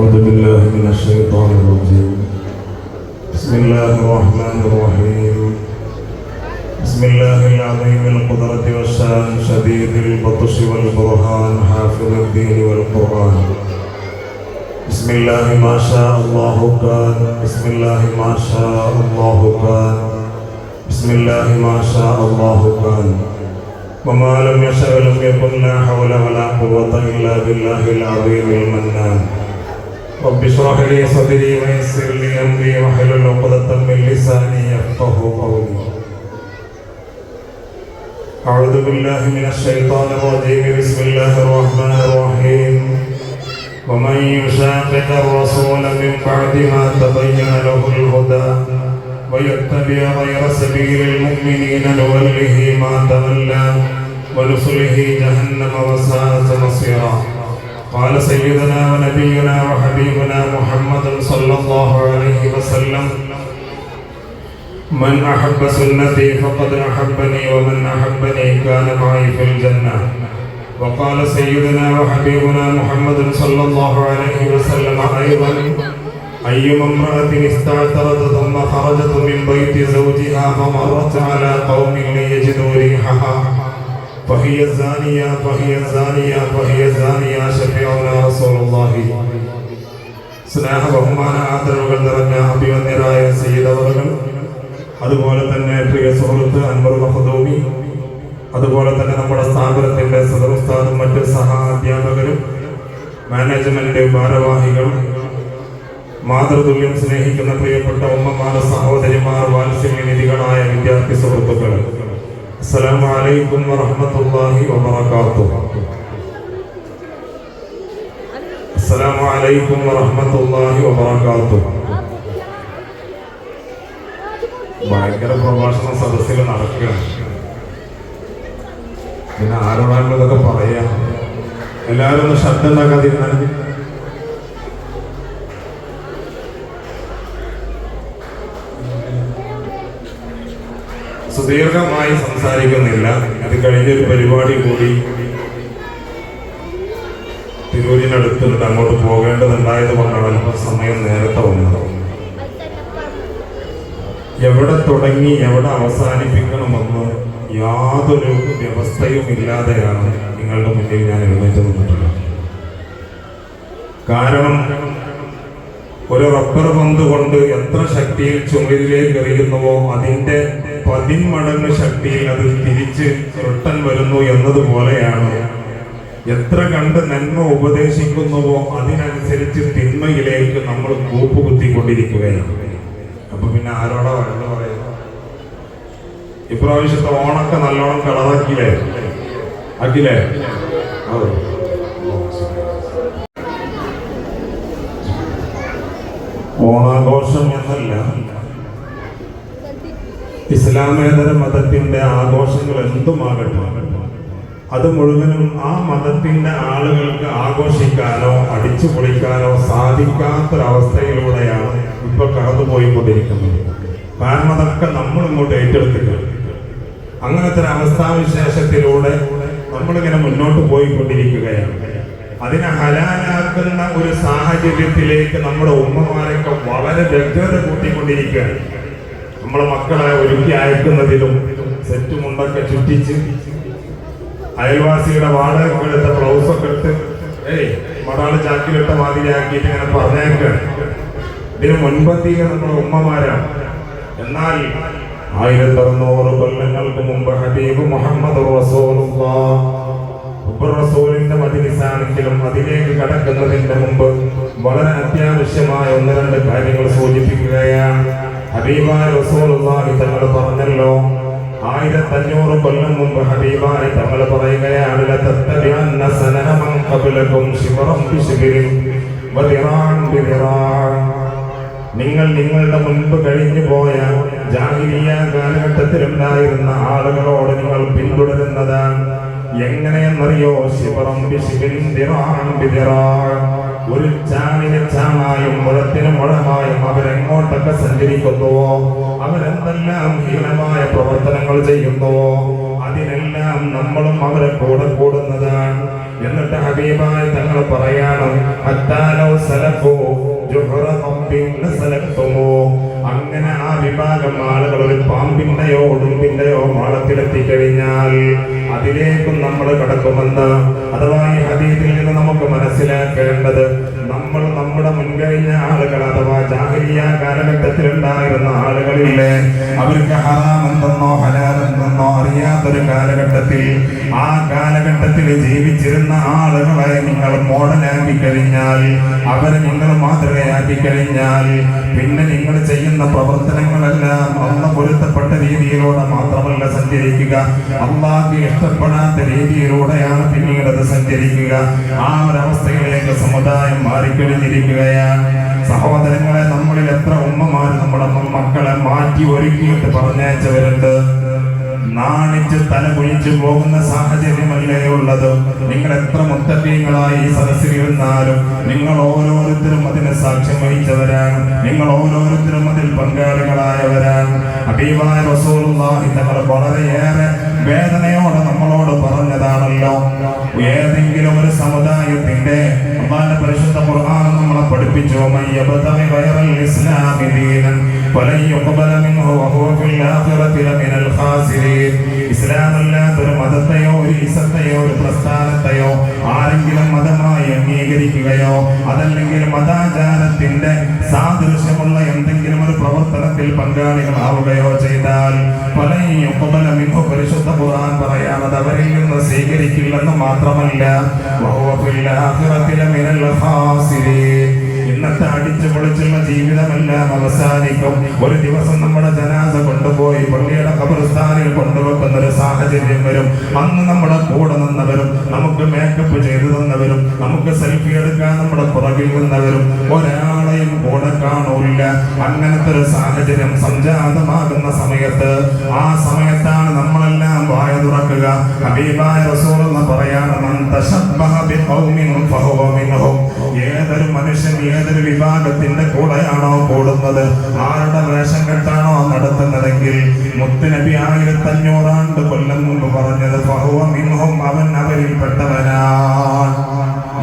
أعوذ بالله من الشيطان الرجيم. بسم الله الرحمن الرحيم. بسم الله العظيم القدرة والشان شديد البطش والبرهان حافظ الدين والقرآن. بسم الله ما شاء الله كان. بسم الله ما شاء الله كان. بسم الله ما شاء الله كان. وما لم يشأ لم يكن. لا حول ولا قوة إلا بالله العظيم المنان. رب اشرح لي صدري ويسر لي أمري واحلل عقدة من لساني يفقهوا قولي. أعوذ بالله من الشيطان الرجيم. بسم الله الرحمن الرحيم. ومن يشاقق الرسول من بعد ما تبين له الهدى ويتبع غير سبيل المؤمنين نوله ما تولى ونصله جهنم وساءت مصيرا. قال سيدنا ونبينا وحبيبنا محمد صلى الله عليه وسلم: من أحب سنتي فقد أحبني ومن أحبني كان معي في الجنة. وقال سيدنا وحبيبنا محمد صلى الله عليه وسلم أيضا: أيما امرأة استعترت ثم خرجت من بيت زوجها فمرت على قوم ليجدوا ريحها فهي الزانية فهي الزانية فهي الزانية شفيعنا رسول الله. സ്നേഹ ബഹുമാന ആദരവുകൾ നിറഞ്ഞ അഭിവന്യരായ സയ്യിദ് അവറുകൾ, അതുപോലെ തന്നെ പ്രിയ സുഹൃത്ത് അൻവർ മഖ്ദൂമി, അതുപോലെ തന്നെ നമ്മുടെ സ്ഥാപനത്തിന്റെ സദർ ഉസ്താദും മറ്റ് സഹാധ്യാപകരും മാനേജ്മെന്റ് ഭാരവാഹികൾ, മാതൃതുല്യം സ്നേഹിക്കുന്ന പ്രിയപ്പെട്ട ഉമ്മമാർ, സഹോദരിമാർ, വാത്സല്യനിധികളായ വിദ്യാർത്ഥി സുഹൃത്തുക്കൾ, അസ്സലാമു അലൈക്കും വറഹ്മത്തുള്ളാഹി വബറകാതുഹു. അസ്സലാമു അലൈക്കും വറഹ്മത്തുള്ളാഹി വബറകാതുഹു. ഭയങ്കര പ്രഭാഷണ സദസ്സിൽ നടക്കുകയാണ്. പിന്നെ ആരോടാണ് ഇതൊക്കെ പറയാം? എല്ലാവരും ഒന്ന് ശബ്ദം ഉണ്ടാക്കാതിരുന്നാൽ. സുദീർഘമായി സംസാരിക്കുന്നില്ല. അത് കഴിഞ്ഞൊരു പരിപാടി കൂടി തിരൂരിനടുത്തുണ്ട്, അങ്ങോട്ട് പോകേണ്ടതുണ്ടായത് കൊണ്ടാണ് അല്പം സമയം നേരത്തെ വന്നത്. എവിടെ തുടങ്ങി എവിടെ അവസാനിപ്പിക്കണമെന്ന് യാതൊരു വ്യവസ്ഥയും ഇല്ലാതെയാണ് നിങ്ങളുടെ മുന്നിൽ ഞാൻ എഴുന്നേറ്റ് നിന്നിട്ടുള്ളത്. കാരണം ഒരു റബ്ബർ പന്ത് കൊണ്ട് എത്ര ശക്തിയിൽ ചുമരിലേക്ക് എറിയുന്നുവോ അതിന്റെ 10 മടങ്ങ് ശക്തിയിൽ അത് തിരിച്ച് റിട്ടൺ വരുന്നു എന്നതുപോലെയാണ്. എത്ര കണ്ട് നന്മ ഉപദേശിക്കുന്നുവോ അതിനനുസരിച്ച് തിന്മയിലേക്ക് നമ്മൾ കൂപ്പുകുത്തിക്കൊണ്ടിരിക്കുകയാണ്. അപ്പൊ പിന്നെ ആരോടാ വഴങ്ങ് പറയുന്നത്? ഇപ്രാവശ്യത്തെ ഓണൊക്കെ നല്ലോണം കളറാക്കിയില്ലേ? ആക്കില്ലേ? ഓണാഘോഷം എന്നല്ല, ഇസ്ലാമേതര മതത്തിന്റെ ആഘോഷങ്ങൾ എന്തുമാകട്ടെ, അത് മുഴുവനും ആ മതത്തിന്റെ ആളുകൾക്ക് ആഘോഷിക്കാനോ അടിച്ചു പൊളിക്കാനോ സാധിക്കാത്തൊരവസ്ഥയിലൂടെയാണ് ഇപ്പൊ കടന്നുപോയിക്കൊണ്ടിരിക്കുന്നത്. കാരണം അതൊക്കെ നമ്മൾ ഇങ്ങോട്ട് ഏറ്റെടുത്തിട്ടുണ്ട്. അങ്ങനത്തെ ഒരു അവസ്ഥാവിശേഷത്തിലൂടെ നമ്മളിങ്ങനെ മുന്നോട്ട് പോയിക്കൊണ്ടിരിക്കുകയാണ്. അതിനെ ഹലാലാക്കുന്ന ഒരു സാഹചര്യത്തിലേക്ക് നമ്മുടെ ഉമ്മമാരൊക്കെ വളരെ വ്യഗ്രത കൂട്ടിക്കൊണ്ടിരിക്കുകയാണ്. നമ്മളെ മക്കളെ ഒരുക്കി അയക്കുന്നതിലും സെറ്റ് മുണ്ടൊക്കെ ചുറ്റിച്ച് അയൽവാസിയുടെ വാടകക്കെടുത്ത ബ്ലൗസൊക്കെ ഇട്ട് മടാള് ചാക്കിലിട്ട മാതിരിയാക്കിയിട്ട് ഇങ്ങനെ പറഞ്ഞേക്കാണ്. ഇതിന് മുൻപന്തിയിൽ നമ്മുടെ ഉമ്മമാരാണ്. എന്നാൽ 1600 കൊല്ലങ്ങൾക്ക് മുമ്പ് ഹബീബ് മുഹമ്മദ് റസൂലിന്റെ മജ്‌ലിസാണെങ്കിലും അതിലേക്ക് കടക്കുന്നതിന്റെ മുമ്പ് വളരെ അത്യാവശ്യമായ 1-2 കാര്യങ്ങൾ സൂചിപ്പിക്കുകയാണ്. ഹബീബായ റസൂലുള്ളാഹി തങ്ങൾ പറഞ്ഞല്ലോ, 1500 കൊല്ലം മുമ്പ് ഹബീബായ തങ്ങൾ പറയുകയാണ്: ലതത്തബിഅന്ന സനന മൻ ഖബലകും ശിബ്റൻ ബിശിബ്റിൻ വദിറാൻ ബിദിറാൻ. നിങ്ങൾ നിങ്ങളുടെ മുൻപ് കഴിഞ്ഞു പോയ ജാഹിലിയ്യ കാലഘട്ടത്തിലുണ്ടായിരുന്ന ആളുകളോട് നിങ്ങൾ പിന്തുടരുന്നതാണ്. എങ്ങനെയെന്നറിയോ? ശിബ്റൻ ബിശിബ്റിൻ ദിറാൻ ബിദിറാൻ. ഒരു ചാണിന് ചാണായും മുഴത്തിന് മുഴമായും അവരെങ്ങോട്ടൊക്കെ സഞ്ചരിക്കുന്നുവോ, അവരെന്തെല്ലാം ഹീനമായ പ്രവർത്തനങ്ങൾ ചെയ്യുന്നുവോ അതിനെല്ലാം നമ്മളും അവരെ കൂടെ കൂടുന്നതാണ്. എന്നിട്ട് ഹബീബായ തങ്ങൾ പറയാണ്, ഹത്താലോ സലഫു ജുഹറ ഖബ്ബിൻ സലഫ്തുമു. അങ്ങനെ ആ വിഭാഗം ആളുകൾ ഒരു പാമ്പിന്റെയോ ഉടുമ്പിന്റെയോ മാളത്തിലെത്തി കഴിഞ്ഞാൽ അതിലേക്കും നമ്മൾ കടക്കുമെന്ന്. അഥവാ ഈ ഹദീസിൽ നിന്ന് നമുക്ക് മനസ്സിലാക്കേണ്ടത്, നമ്മൾ നമ്മുടെ മുൻകഴിഞ്ഞ ആളുകൾ അഥവാ ജാഹിലിയ്യ കാലഘട്ടത്തിൽ ഉണ്ടായിരുന്ന ആളുകളില്ലേ, അവർക്ക് ഹറാം എന്തെന്നോ ഹലാൽ എന്തെന്നോ അറിയാത്തൊരു കാലഘട്ടത്തിൽ, ആ കാലഘട്ടത്തിൽ ജീവിച്ചിരുന്ന ആളുകളെ നിങ്ങൾ മോഡലാക്കി കഴിഞ്ഞാൽ, അവരെ നിങ്ങൾ മാതൃകയാക്കി കഴിഞ്ഞാൽ, പിന്നെ നിങ്ങൾ ചെയ്യുന്ന പ്രവർത്തനങ്ങളെല്ലാം അള്ളാഹ് പൊരുത്തപ്പെട്ട രീതിയിലൂടെ മാത്രമല്ല സഞ്ചരിക്കുക, അള്ളാഹ്ക്ക് ഇഷ്ടപ്പെടാത്ത രീതിയിലൂടെയാണ് പിന്നീട് അത് സഞ്ചരിക്കുക. ആ ഒരവസ്ഥയിലേക്ക് സമുദായം മാറിക്കഴിഞ്ഞിരിക്കുകയാണ്. സഹോദരങ്ങളെ, നമ്മളിൽ എത്ര ഉമ്മമാർ നമ്മുടെ മക്കളെ മാറ്റി ഒരുക്കിയിട്ട് പറഞ്ഞയച്ചവരുണ്ട്. നാണിച്ച് തല കുഴിച്ചു പോകുന്ന സാഹചര്യമല്ലേ ഉള്ളത്. നിങ്ങൾ എത്ര മുത്തഖീങ്ങളായി ഈ സദസ്സിലിരുന്നാലും നിങ്ങൾ ഓരോരുത്തരും അതിന് സാക്ഷ്യം വഹിച്ചവരാണ്. നിങ്ങൾ ഓരോരുത്തരും അതിൽ പങ്കാളികളായവരാണ്. ഹബീബായ റസൂലുള്ളാഹി തങ്ങൾ വളരെയേറെ വേദനയോടെ നമ്മളോട് പറഞ്ഞതാണല്ലോ, ഏതെങ്കിലും ഒരു സമുദായത്തിന്റെ അല്ലാഹുവിന്റെ പരിശുദ്ധ ഖുർആൻ നമ്മളെ പഠിപ്പിച്ചു, മയ്യബ്തഗി ഗൈറൽ ഇസ്ലാമി ദീനൻ ഫലൻ യുഖ്ബല മിൻഹു വഹുവ ഫിൽ ആഖിറതി ലമിനൽ ഖാസിരീൻ. ഇസ്ലാമല്ലാത്തൊരു മതത്തെയോ ഒരു ഇസത്തെയോ ഒരു പ്രസ്ഥാനത്തെയോ ആരെങ്കിലും മതമായി അംഗീകരിക്കുകയോ അതല്ലെങ്കിൽ മതാചാരത്തിന്റെ സാദൃശ്യമുള്ള എന്തെങ്കിലും ഒരു പ്രവർത്തനത്തിൽ പങ്കാളികളാവുകയോ ചെയ്താൽ ഫലൻ യുഖ്ബല മിൻഹു, പരിശുദ്ധ ഖുർആൻ പറയാണത് അവരിൽ നിന്ന് സ്വീകരിക്കില്ലെന്ന് മാത്രമല്ല, വഹുവ ഫിൽ ആഖിറതി ലമിനൽ ഖാസിരീൻ. ഇന്നത്തെ അടിച്ചു പൊളിച്ചുള്ള ജീവിതമെല്ലാം അവസാനിക്കും. ഒരു ദിവസം നമ്മുടെ ജനാസ കൊണ്ടുപോയി പള്ളിയുടെ ഖബർസ്ഥാനിൽ കൊണ്ടുവെക്കുന്ന ഒരു സാഹചര്യം വരും. അന്ന് നമ്മുടെ കൂടെ നിന്നവരും നമുക്ക് മേക്കപ്പ് ചെയ്തു തന്നവരും നമുക്ക് സെൽഫി എടുക്കാൻ നമ്മുടെ പുറകിൽ നിന്നവരും ഒരാളെയും കൂടെ കാണൂല്ല. അങ്ങനത്തെ ഒരു സാഹചര്യം സംജാതമാകുന്ന സമയത്ത്, ആ സമയത്താണ് നമ്മളെല്ലാം വായ തുറക്കുക. ഹബീബായ റസൂലുള്ളാഹി പറയാണ്, മൻ തശബ്ബഹ ബിഖൗമിൻ ഫഹുവ മിൻഹും. ഏതൊരു മനുഷ്യൻ ഏതൊരു വിഭാഗത്തിന്റെ കൂടെയാണോ കൂടുന്നത്, ആരുടെ വേഷം കെട്ടാണോ നടത്തുന്നതെങ്കിൽ, മുത്തുനബി 1500 കൊല്ലം മുമ്പ് പറഞ്ഞത് ഫഹുവ മിൻഹും, അവൻ അവരിൽ പെട്ടവനാണ്.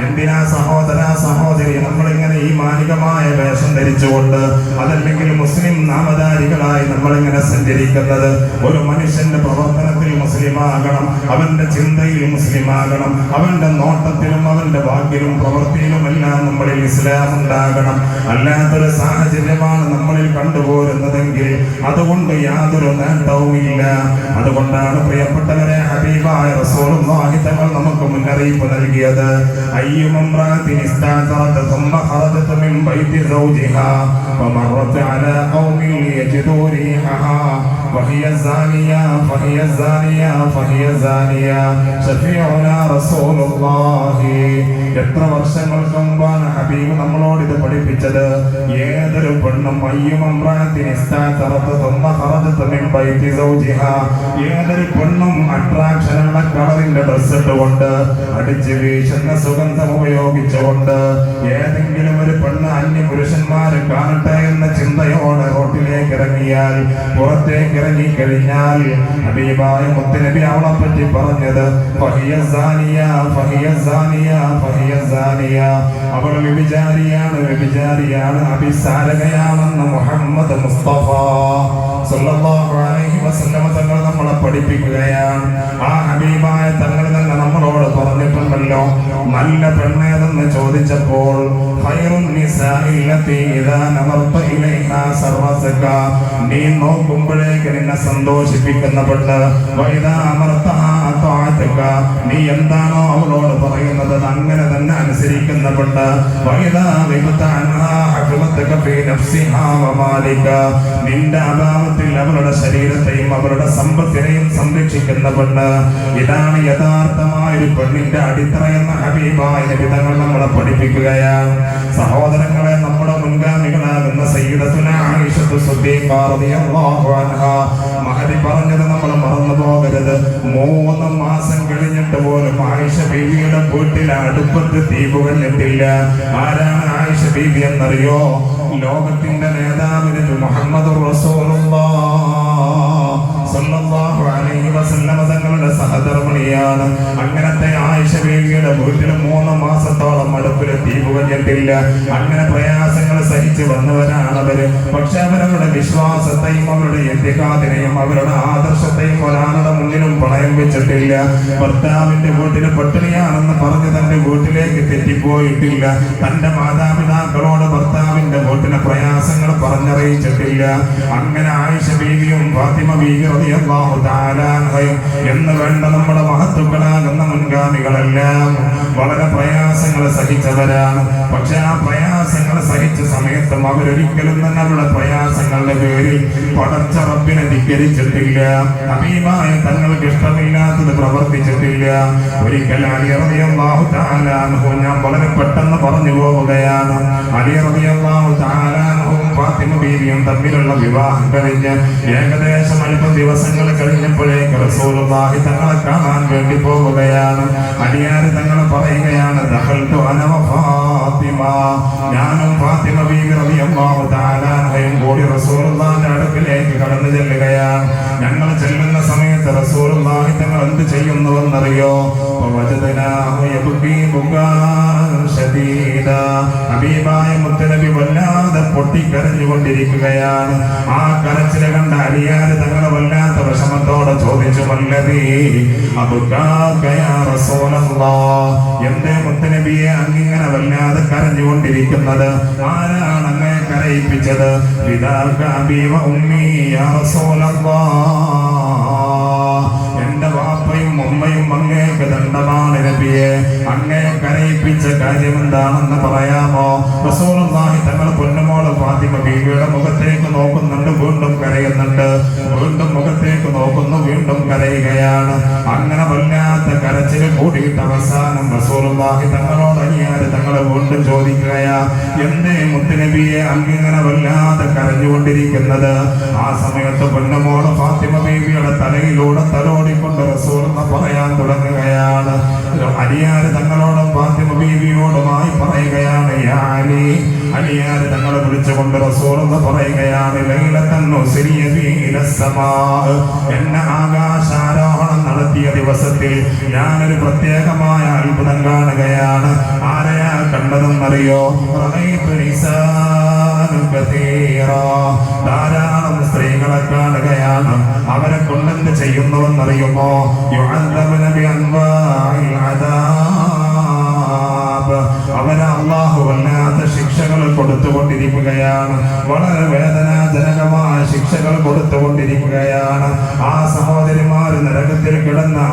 എന്തിനാ സഹോദര സഹോദരി നമ്മളിങ്ങനെ ഈ മാനികമായ വേഷം ധരിച്ചുകൊണ്ട് അതല്ലെങ്കിൽ മുസ്ലിം നാമധാരികളായി നമ്മളിങ്ങനെ സഞ്ചരിക്കുന്നത്? ഒരു മനുഷ്യന്റെ പ്രവർത്തനത്തിൽ മുസ്ലിമാകണം, അവന്റെ ചിന്തയിൽ മുസ്ലിമാകണം, അവന്റെ നോട്ടത്തിലും അവന്റെ വാക്കിലും പ്രവൃത്തിയിലുമെല്ലാം നമ്മളിൽ ഇസ്ലാം ഉണ്ടാകണം. അല്ലാത്തൊരു സാഹചര്യമാണ് നമ്മളിൽ കണ്ടുപോരുന്നതെങ്കിൽ അതുകൊണ്ട് യാതൊരു നേട്ടവുമില്ല. അതുകൊണ്ടാണ് പ്രിയപ്പെട്ടവരെ ഹബീബായ റസൂലുള്ളാഹി തങ്ങൾ നമുക്ക് മുന്നറിയിപ്പ് നൽകിയത്, അയ്യുമംറാത്തിൻ ഇസ്താതറത ثم خرجت من بيت زوجها فمرت على قوم يجدوا ريحها فهي زانية فهي زانية فهي زانية شفيعنا رسول الله. എത്ര വർഷങ്ങൾക്ക് മുമ്പാണ് ഹബീബ് നമ്മളോട് ഇത് പഠിപ്പിച്ചത്? ഏതൊരു പെണ്ണും ഏതൊരു പെണ്ണും അട്രാക്ഷനുള്ള കളറിന്റെ ഡ്രസ് ഇട്ടുകൊണ്ട് അടിച്ച് വീശുന്ന സുഗന്ധം ഉപയോഗിച്ചുകൊണ്ട് ഏതെങ്കിലും ഒരു പെണ്ണ് അന്യ പുരുഷന്മാരെ കാണട്ടെ എന്ന ചിന്തയോടെ റോട്ടിലേക്ക് ഇറങ്ങിയാൽ, പുറത്തേക്ക് ഇറങ്ങിക്കഴിഞ്ഞാൽ ഹബീബായ മുത്തുനബി അവളെ പറ്റി പറഞ്ഞത് ഫഹിയ സാനിയ ഫഹിയ സാനിയ ഫഹിയ സാനിയ, അവൾ വ്യഭിചാരിയാണ്, വ്യഭിചാരിയാണ്, അഭിസാരകയാണെന്ന് മുഹമ്മദ് മുസ്തഫ സല്ലല്ലാഹു അലൈഹി വസല്ലം തങ്ങൾ നമ്മളെ പഠിപ്പിക്കുകയാണ്. ആ ഹബീബായ തങ്ങൾ തന്നെ നമ്മളോട് പറഞ്ഞിട്ടുണ്ടല്ലോ, നല്ല പെണ്ണേതെന്ന് ചോദിച്ചപ്പോൾ ഖൈറുൻ നിസാഇ ലത്തി ഇദാ നമർത ഇലൈഹാ സർവസക, നീ നോക്കുമ്പോഴേക്ക് നിന്നെ സന്തോഷിപ്പിക്കുന്ന പെണ്ണ്, വഇദാ അമർതഹാ അതഅതക, നീ എന്താണോ അവളോട് പറയുന്നത് അങ്ങനെ തന്നെ അനുസരിക്കുന്ന പെണ്ണ്, വഇദാ വിബത അൻഹാ ഹഫലതക ഫീ നഫ്സിഹാ വമാലിക, നിന്റെ അഭാവത്തിൽ അവളുടെ ശരീരത്തെയും അവളുടെ സമ്പത്തിനെയും സംരക്ഷിക്കുന്ന പെണ്ണ്. ഇതാണ് യഥാർത്ഥമായ ഒരു പെണ്ണിന്റെ അടിത്തറയെന്ന ഹബീബായ നബി തങ്ങൾ നമ്മളെ പഠിപ്പിക്കുകയാണ്. സഹോദരങ്ങളെ, നമ്മുടെ മുൻഗാമികളാകുന്ന സയ്യിദത്തുനാ ആയിഷത്തു സിദ്ദീഖ റളിയല്ലാഹു അൻഹാ മഹദി പറഞ്ഞത് നമ്മൾ മറന്നു പോകരുത്. 3 മാസം കഴിഞ്ഞിട്ട് പോലും ആയിഷ ബീവിയുടെ വീട്ടിൽ അടുപ്പത്ത് തീ പുകഞ്ഞിട്ടില്ല. ആരാണ് ആയിഷ ബീവി എന്നറിയോ? ലോകത്തിന്റെ നേതാവിന് മുഹമ്മദുർ റസൂലുള്ളാഹ് സല്ലല്ലാഹു അലൈഹി വസല്ലം തങ്ങളുടെ സഹധർമ്മിണിയാണ്. അങ്ങനത്തെ ആയിഷ ബീവിയുടെ വീട്ടിൽ 3 മാസത്തോളം അടുപ്പില് തീ പുകഞ്ഞിട്ടില്ല. അങ്ങനെ പ്രയാസങ്ങൾ സഹിച്ചു വന്നവരാണ് അവര്. പക്ഷെ അവരവരുടെ വിശ്വാസത്തെയും അവരുടെ എത്തിക്കാതിനെയും അവരുടെ ആദർശത്തെയും ഒരാളുടെ മുന്നിലും പണയം വെച്ചിട്ടില്ല. ഭർത്താവിന്റെ വീട്ടിൽ പട്ടിണിയാണെന്ന് പറഞ്ഞ് തന്റെ വീട്ടിലേക്ക് തെറ്റിപ്പോയിട്ടില്ല. തന്റെ മാതാപിതാക്കളോട് ഭർത്താവിന്റെ വീട്ടിലെ പ്രയാസങ്ങൾ പറഞ്ഞറിയിച്ചിട്ടില്ല. അങ്ങനെ ആയിഷ ബീവിയും ഫാത്തിമ ബീവി റളിയല്ലാഹു തആല അൻഹയും എന്ന് വേണ്ട നമ്മുടെ മഹത്തുക്കളാകുന്ന മുൻഗാമികളെല്ലാം വളരെ പ്രയാസങ്ങൾ സഹിച്ചവരാണ്. പക്ഷെ ആ പ്രയാസങ്ങൾ സഹിച്ച സമയത്തും അവരൊരിക്കലും തന്നെ അവരുടെ പ്രയാസങ്ങളുടെ പേരിൽ പടച്ച റബ്ബിനെ ധിക്കരിച്ചിട്ടില്ല. ഹബീബായ തങ്ങൾക്ക് ഇഷ്ടമില്ലാത്തത് പ്രവർത്തിച്ചിട്ടില്ല. ഒരിക്കൽ അലി റളിയല്ലാഹു തആല അൻഹു, ഞാൻ വളരെ പെട്ടെന്ന് പറഞ്ഞു പോവുകയാണ്, അലി റളിയല്ലാഹു തആല അൻഹുവും ഫാത്തിമ ബീവിയും തമ്മിലുള്ള വിവാഹം കഴിഞ്ഞ് ഏകദേശം അല്പം ദിവസങ്ങൾ കഴിഞ്ഞപ്പോഴേക്ക് റസൂലുള്ളാഹി തങ്ങളെ കാണാൻ വേണ്ടി പോവുകയാണ്. അലിയാർ തങ്ങൾ പറയുകയാണ്, ദഖൽതു അന വ ഫാത്തിമ, ഞാനും ഫാത്തിമ ബീവി റളിയല്ലാഹു തആല അൻഹയും കൂടി റസൂലുള്ളാഹിന്റെ അടുക്കലേക്ക് കടന്നു ചെല്ലുകയാണ്. ഞങ്ങൾ ചെല്ലുന്ന സമയത്ത് റസൂലുള്ളാഹി തങ്ങൾ എന്ത് ചെയ്യുന്നുവെന്നറിയോ? ഹബീബായ മുത്തനബി വല്ലാതെ പൊട്ടിക്കരഞ്ഞുകൊണ്ടിരിക്കുകയാണ്. ആ കരച്ചിൽ കണ്ട അലിയാർ തങ്ങൾ വല്ലാത്ത വിഷമത്തോടെ ചോദിച്ചു, വല്ലതീ അബ്കാക യാ റസൂലല്ലാഹ്, എന്തേ മുത്തനബിയെ അങ്ങിങ്ങനെ വല്ലാതെ കരഞ്ഞുകൊണ്ടിരിക്കുന്നത്? ആരാണ് അങ്ങേ കരയിപ്പിച്ചത്? ഫിദാക അബീ വ ഉമ്മീ യാ റസൂലല്ലാഹ്, എന്റെ വാപ്പയും ഉമ്മയും അങ്ങേക്ക് ദണ്ഡമാണ് നബിയെ. അങ്ങേ കരയിപ്പിച്ച കാര്യം എന്താണെന്ന് പറയാമോ? റസൂലുള്ളാഹി തങ്ങൾ പൊന്നുമോള് ഫാത്തിമ ബീവിയുടെ മുഖത്തേക്ക് നോക്കുന്നുണ്ട്, വീണ്ടും കരയുന്നുണ്ട്. വീണ്ടും മുഖത്തേക്ക് നോക്കുന്നു, വീണ്ടും കരയുകയാണ്. അങ്ങനെ വല്ലാത്ത കരച്ചിൽ കൂടിയിട്ട് അവസാനം റസൂലുള്ളാഹി തങ്ങളോട് അലിയാർ തങ്ങളെ വീണ്ടും ചോദിക്കുകയാ, എന്തേ മുത്തുനബിയെ അങ്ങിങ്ങനെ വല്ലാതെ കരഞ്ഞുകൊണ്ടിരിക്കുന്നത്? ആ സമയത്ത് പൊന്നുമോള് ഫാത്തിമ ബീവിയുടെ തലയിലൂടെ തലോടിക്കൊണ്ട് റസൂൽ പറയാൻ തുടങ്ങുകയാണ്. അലിയാർ തങ്ങളോടും ഫാത്തിമ ബീവിയോടുമായി പറയുകയാണ്, യാ അലി, അലിയാർ തങ്ങളെ വിളിച്ചുകൊണ്ട് റസൂൽ പറയുകയാണ്, ലൈലത്തൻ ഉസ്രിയ ബി ഇലസ്സമാ, എന്നെ ആകാശാരോഹണം നടത്തിയ ദിവസത്തിൽ ഞാനൊരു പ്രത്യേകമായ അത്ഭുതം കാണുകയാണ്. ആരെയാ കണ്ടതെന്നറിയോ? ധാരാളം സ്ത്രീകളെ കാണുകയാണ്. അവരെ കൊണ്ടെന്ത് ചെയ്യുന്നുവെന്നറിയുമോ? അവരെ അല്ലാഹു വല്ലാത്ത ശിക്ഷകൾ കൊടുത്തുകൊണ്ടിരിക്കുകയാണ്. വളരെ വേദനാജനകമായ ശിക്ഷകൾ കൊടുത്തുകൊണ്ടിരിക്കുകയാണ്. ആ സഹോദരിമാർ നരകത്തിൽ കിടന്ന്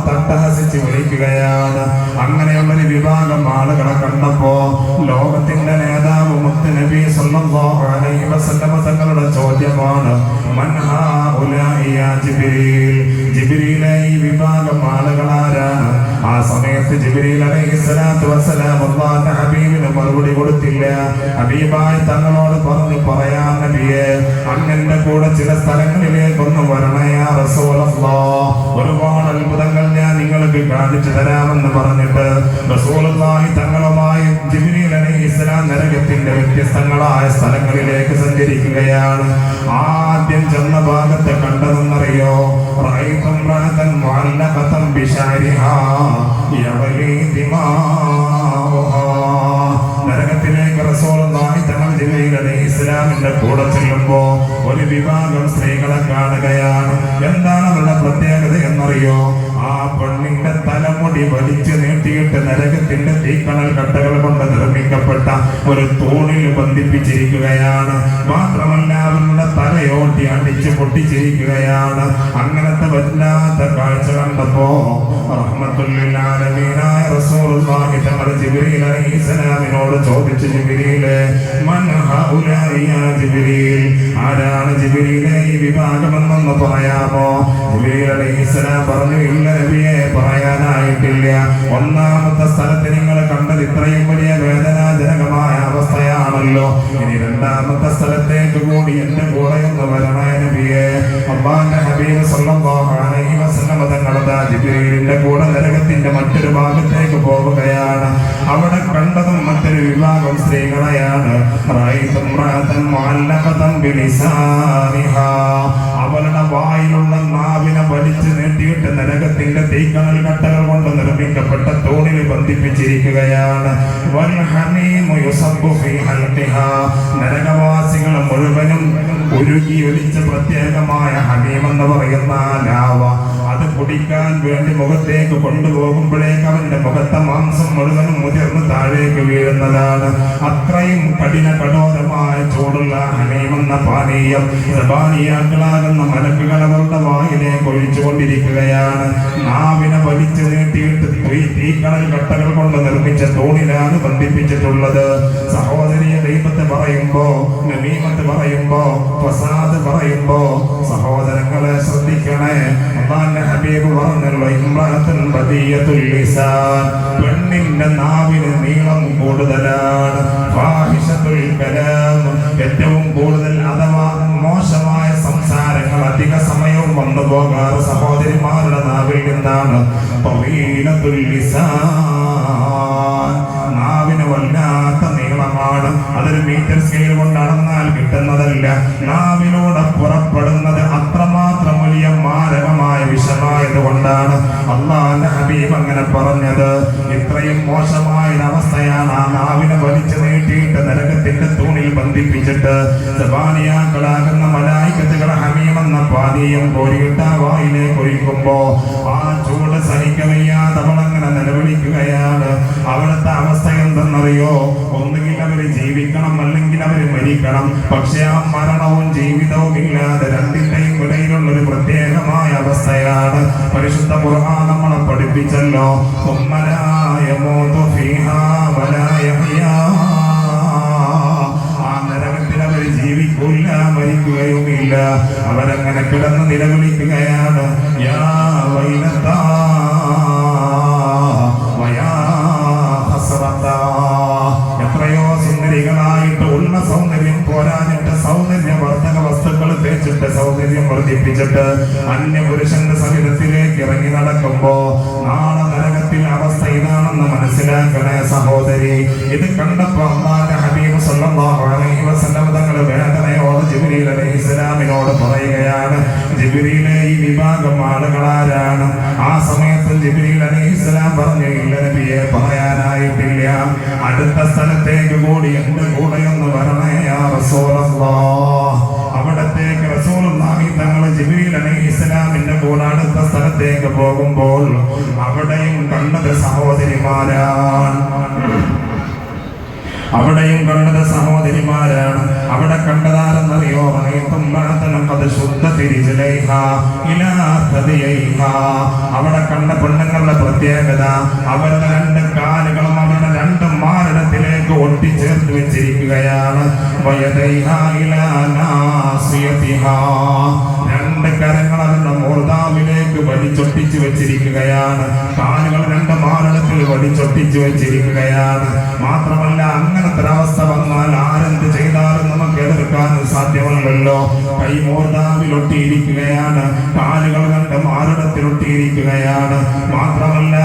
തട്ടഹസിച്ച് വിളിക്കുകയാണ്. അങ്ങനെയുള്ളൊരു വിഭാഗം ആളുകളെ കണ്ടപ്പോ ലോകത്തിന്റെ നേതാവ് മുത്ത് നബി സല്ലല്ലാഹു അലൈഹി വസല്ലമ തങ്ങളുടെ ചോദ്യമാണ്, മൻ ഹൗലാഇ യാ ജിബ്രീൽ, ജിബ്രീലേ, ഈ വിഭാഗം ആളുകൾ ആരാണ്? ആ സമയത്ത് ജിബ്രീൽ അലൈഹിസ്സലാത്തു വസ്സലാം അല്ലാഹുവിന്റെ ഹബീബിന് മറുപടി കൊടുത്തില്ല. ഹബീബായി തങ്ങളോട് പറയാൻ നബിയെ, അങ്ങന്റെ കൂടെ ചില സ്ഥലങ്ങളിലേക്കൊന്ന് വരണേ യാ റസൂലല്ലാഹ്, ഒരുപാട് അത്ഭുതങ്ങൾ ഞാൻ നിങ്ങൾക്ക് കാണിച്ചു തരാമെന്ന് പറഞ്ഞിട്ട് റസൂലുള്ളാഹി തങ്ങളുമായി ജിബ്രീൽ അലൈഹിസ്സലാം നരകത്തിന്റെ വ്യത്യസ്തങ്ങളായ സ്ഥലങ്ങളിലേക്ക് സഞ്ചരിക്കുകയാണ്. ആദ്യം ചെന്ന ഭാഗത്ത് കണ്ടതെന്നറിയോ? റഅയ്തുംറഅതൻ മുഅല്ലഖതൻ ബിശഅരിഹാ യഗ്ലി ദിമാഉഹാ. നരകത്തിലേക്ക് റസൂലുള്ളാഹി തങ്ങൾ ജിബ്രീൽ അലൈഹിസ്സലാമിന്റെ കൂടെ ചെല്ലുമ്പോ ഒരു വിഭാഗം സ്ത്രീകളെ കാണുകയാണ്. എന്താണ് അവരുടെ പ്രത്യേകത എന്നറിയോ? ആ പെണ്ണിന്റെ തലമുടി വലിച്ചു നീട്ടിയിട്ട് നരകത്തിന്റെ തീക്കണൽ കട്ടകൾ കൊണ്ട് നിർമ്മിക്കപ്പെട്ട ഒരു തൂണിൽ ബന്ധിപ്പിച്ചിരിക്കുകയാണ്. മാത്രമല്ല അവരുടെ തലയോട്ടി അടിച്ചു പൊട്ടിച്ചിരിക്കുകയാണ്. അങ്ങനത്തെ വല്ലാത്ത കാഴ്ച കണ്ടപ്പോ റഹ്മത്തുൽ ലിൽ ആലമീനായ റസൂലുള്ളാഹി തങ്ങൾ ജിബ്രീൽ അലൈഹിസ്സലാമിനോട് ചോദിച്ചു, ജിബ്രീലേ, മൻ ഹൗലാഇ യാ ജിബ്രീൽ, ആരാണ് ജിബ്രീലേ ഈ വിഭാഗമെന്നൊന്ന് പറയാമോ? ജിബ്രീൽ അലൈഹിസ്സലാം പറഞ്ഞു, ഇല്ല നബിയെ, പറയാനായിട്ടില്ല. ഒന്നാമത്തെ സ്ഥലത്ത് നിങ്ങൾ കണ്ടത് ഇത്രയും വലിയ വേദനാജനകമായ അവസ്ഥയാണല്ലോ. ഇനി രണ്ടാമത്തെ സ്ഥലത്തേക്ക് കൂടി എന്റെ കൂടെ ഒന്ന് വരണേ നബിയെ. അല്ലാഹുവിന്റെ ഹബീബ് സല്ലല്ലാഹു അലൈഹി വസല്ലം വസല്ലം തങ്ങളതാ ജിബ്രീലിന്റെ കൂടെ നരകത്തിന്റെ മറ്റൊരു ഭാഗത്തേക്ക് പോവുകയാണ്. അവിടെ കണ്ടതും മറ്റൊരു വിഭാഗം സ്ത്രീകളെയാണ്. അവരുടെ വായിലുള്ള നാവിനെ വലിച്ചു നീട്ടിയിട്ട് നരകത്തിന്റെ തീക്കണൽ കട്ടകൾ കൊണ്ട് നിർമ്മിക്കപ്പെട്ട തൂണിൽ ബന്ധിപ്പിച്ചിരിക്കുകയാണ്. നരകവാസികൾ മുഴുവനും ഉരുകി ഒലിച്ച പ്രത്യേകമായ ഹമീം എന്ന് പറയുന്ന ലാവ അത് കുടിക്കാൻ വേണ്ടി മുഖത്തേക്ക് കൊണ്ടുപോകുമ്പോഴേക്ക് അവന്റെ മുഖത്തെ മാംസം മുഴുവനും മുതിർന്ന് താഴേക്ക് വീഴുന്നതാണ്. അത്രയും കഠോരമായ ചൂടുള്ള ഹമീം എന്ന പാനീയം സബാനിയാക്കളാകുന്ന മലക്കുകൾ അവരുടെ വായിലേക്ക് ഒഴിച്ചുകൊണ്ടിരിക്കുകയാണ്. നാവിനെ വലിച്ചു നീട്ടിയിട്ട് തീക്കണൽ കട്ടകൾ കൊണ്ട് നിർമ്മിച്ച തൂണിലാണ് ബന്ധിപ്പിച്ചിട്ടുള്ളത്. സഹോദരിയ ദൈവത്തെ പറയുമ്പോ, നമീമത്ത് പറയുമ്പോ, ഫസാദ് പറയുമ്പോ സഹോദരങ്ങളെ ശ്രദ്ധിക്കണേ. അല്ലാഹുവിന്റെ ഹബീബ് പറഞ്ഞല്ലോ, ഇംറഅത്തുൻ ബദിയത്തുൽ ലിസാൻ, പെണ്ണിന്റെ നാവിന് നീളം കൂടുതലാണ്. ഫാഹിഷത്തുൽ കലാം, ഏറ്റവും കൂടുതൽ അഥവാ മോശമായ സംസാരങ്ങൾ അധിക സമയവും വന്നു പോകാറ് സഹോദരിമാരുടെ നാവിൽ നിന്നാണ്. തവീലത്തുൽ ലിസാൻ, നാവിന് വല്ലാത്ത നീളമാണ്. അതൊരു മീറ്റർ സ്കെയിൽ കൊണ്ട് അളന്നാൽ കിട്ടുന്നതല്ല. നാവിലൂടെ പുറപ്പെടുന്നത് അത്രമാത്രം വലിയ മാരകമായ വിഷമായത് കൊണ്ടാണ് അല്ലാഹുവിന്റെ ഹബീബ് അങ്ങനെ പറഞ്ഞത്. ഇത്രയും മോശമായ അവസ്ഥയാണ് ആ നാവിനെ വലിച്ചു നീട്ടിയിട്ട് നരകത്തിന്റെ തൂണിൽ ബന്ധിപ്പിച്ചിട്ട് സബാനിയാക്കളാകുന്ന മലായികത്തുകൾ ഹമീം എന്ന പാനീയം കോരിയിട്ട വായിലേക്ക് ഒഴിക്കുമ്പോ ആ ചൂട് സഹിക്കവയ്യാതെ അവളങ്ങനെ നിലവിളിക്കുകയാണ്. അവിടുത്തെ അവസ്ഥ എന്തെന്നറിയോ? ഒന്നുകിൽ അവര് ജീവിക്കണം, അല്ലെങ്കിൽ അവര് മരിക്കണം. പക്ഷെ ആ മരണവും ജീവിതവും ഇല്ലാതെ രണ്ടിന്റെയും ഇടയിലുള്ള ഒരു പ്രത്യേകമായ അവസ്ഥയാണ്. പരിശുദ്ധ ഖുർആൻ നമ്മളെ പഠിപ്പിച്ചല്ലോ, ആ നരകത്തിൽ അവര് ജീവിക്കൂല, മരിക്കുകയുമില്ല. അവരങ്ങനെ കിടന്ന് നിലവിളിക്കുകയാണ്. യാ വൈലത്താ വയാ ഹസ്രത്താ. എത്രയോ സുന്ദരികളായിട്ട് ഉള്ള സൗന്ദര്യം പോരാഞ്ഞിട്ട് സൗന്ദര്യവർദ്ധക വസ്തുക്കൾ തേച്ചിട്ട് സൗന്ദര്യം വർദ്ധിപ്പിച്ചിട്ട് അന്യപുരുഷന്റെ സഹിതത്തിലേക്ക് ഇറങ്ങി നടക്കുമ്പോ നാളെ നരകത്തിൽ അവസ്ഥ ഇതാണെന്ന് മനസ്സിലാക്കണേ സഹോദരി. ഇത് കണ്ടപ്പോ അല്ലാഹുവിന്റെ ഹബീബ് സല്ലല്ലാഹു അലൈഹി വസല്ലം തങ്ങൾ വേദനയോട് ജിബ്രീൽ അലൈഹിസ്സലാമിനോട് പറയുകയാണ്, ജിബ്രീലെ ഈ വിഭാഗം ആളുകളാരാണ്? ആ സമയത്ത് ജിബ്രീൽ അലൈഹിസ്സലാം പറഞ്ഞു, ഇല്ല നബിയെ, പറയാനായിട്ടില്ല. അടുത്ത സ്ഥലത്തേക്ക് കൂടി എന്റെ കൂടെയൊന്ന് വരണേ യാ റസൂലല്ലാഹ്. അവിടത്തേക്ക് റസൂലുള്ളാഹി തങ്ങൾ ജിബ്രീൽ അലൈഹിസ്സലാമിന്റെ കൂടെ അടുത്ത സ്ഥലത്തേക്ക് പോകുമ്പോൾ അവിടെയും കണ്ടത് സഹോദരിമാരാണ്. അവിടെയും കണ്ടത് സഹോദരിമാരാണ്. അവിടെ കണ്ടതാരെന്നറിയോ? അവിടെ കണ്ട പെണ്ണുങ്ങളുടെ പ്രത്യേകത, അവരുടെ രണ്ട് കാലുകളും അവരുടെ രണ്ട് മാറിടത്തിലേക്ക് ഒട്ടിച്ചേർത്ത് വെച്ചിരിക്കുകയാണ്. രണ്ട് കരങ്ങൾ അവരുടെ മൂർധാവിലേക്ക് വലിച്ചൊട്ടിച്ചു വെച്ചിരിക്കുകയാണ്. കാലുകൾ രണ്ട് മാറിടത്തിൽ വലിച്ചൊട്ടിച്ചു വെച്ചിരിക്കുകയാണ്. മാത്രമല്ല, അങ്ങനത്തെ ഒരവസ്ഥ വന്നാൽ ആരെന്ത് ചെയ്താലും നമുക്ക് എതിർക്കാൻ സാധ്യമല്ലല്ലോ. കൈ മൂർധാവിലൊട്ടിയിരിക്കുകയാണ്, കാലുകൾ രണ്ട് മാറിടത്തിലൊട്ടിയിരിക്കുകയാണ്. മാത്രമല്ല,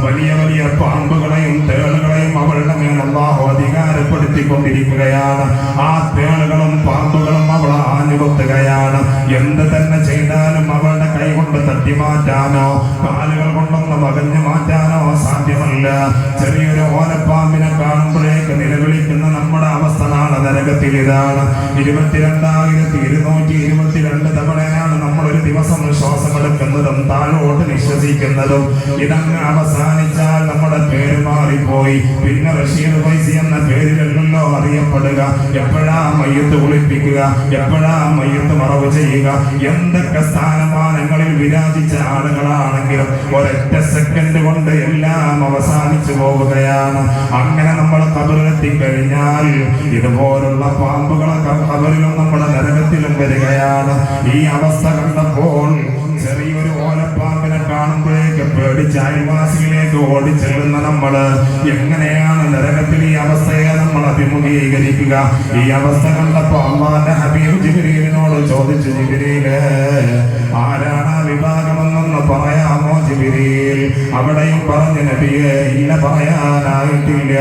വലിയ വലിയ പാമ്പുകളെയും തേളുകളെയും അവളുടെ മേൽ അല്ലാഹു അധികാരപ്പെടുത്തിക്കൊണ്ടിരിക്കുകയാണ്. ആ തേളുകളും പാമ്പുകളും അവളെ ആഞ്ഞുകൊത്തുകയാണ്. എന്ത് തന്നെ ചെയ്താലും അവളുടെ കൈ കൊണ്ട് തട്ടിമാറ്റാനോ കാലുകൾ കൊണ്ടൊന്ന് വകഞ്ഞു മാറ്റാനോ സാധ്യമല്ല. ചെറിയൊരു ഓലപ്പാമ്പിനെ കാണുമ്പോഴേക്ക് നിലവിളിക്കുന്ന നമ്മുടെ അവസ്ഥ നാളെ നരകത്തിൽ ഇതാണ്. 22,222 തവണയാണ് നമ്മളൊരു ദിവസം ശ്വാസമെടുക്കുന്നതും താഴോട്ട് നിശ്വസിക്കുന്നതും. ഇതങ്ങ് അവസാനിച്ചാൽ നമ്മുടെ പേര് മാറിപ്പോയി. പിന്നെ റഷീദ് ഫൈസി എന്ന പേരിലല്ലോ അറിയപ്പെടുക. എപ്പോഴാ മയ്യത്ത് കുളിപ്പിക്കുക, എപ്പോഴാ മയ്യത്ത് മറവ് ചെയ്യുക, എന്തൊക്കെ സ്ഥാനമാനങ്ങളിൽ വിരാജിച്ച ആളുകളാണെങ്കിലും ഒരൊറ്റ സെക്കൻഡ് കൊണ്ട് എല്ലാം അവസാനിച്ചു പോവുകയാണ്. അങ്ങനെ നമ്മൾ ഖബറിലെത്തിക്കഴിഞ്ഞാൽ ഇതുപോലുള്ള പാമ്പുകളൊക്കെ ഖബറിലും നമ്മുടെ നരകത്തിലും വരികയാണ്. ഈ അവസ്ഥ കണ്ടപ്പോൾ ചെറിയൊരു ഓലപ്പാമ്പിനെ കാണുമ്പോഴേക്ക് പേടിച്ച് അയൽവാസിയിലേക്ക് ഓടിച്ചെല്ലുന്ന നമ്മള് എങ്ങനെയാണ് നരകത്തിൽ ഈ അവസ്ഥയെ നമ്മൾ അഭിമുഖീകരിക്കുക? ഈ അവസ്ഥ കണ്ടപ്പോ അല്ലാഹുവിന്റെ ഹബീബ് ജിബ്രീലിനോട് ചോദിച്ചു, ജിബ്രീല്, ആരാണ് ആ വിഭാഗമെന്നൊന്ന് പറയാമോ ജിബ്രീൽ? അവിടെയും പറഞ്ഞു, നബിയെ, ഇല്ല, പറയാനായിട്ടില്ല.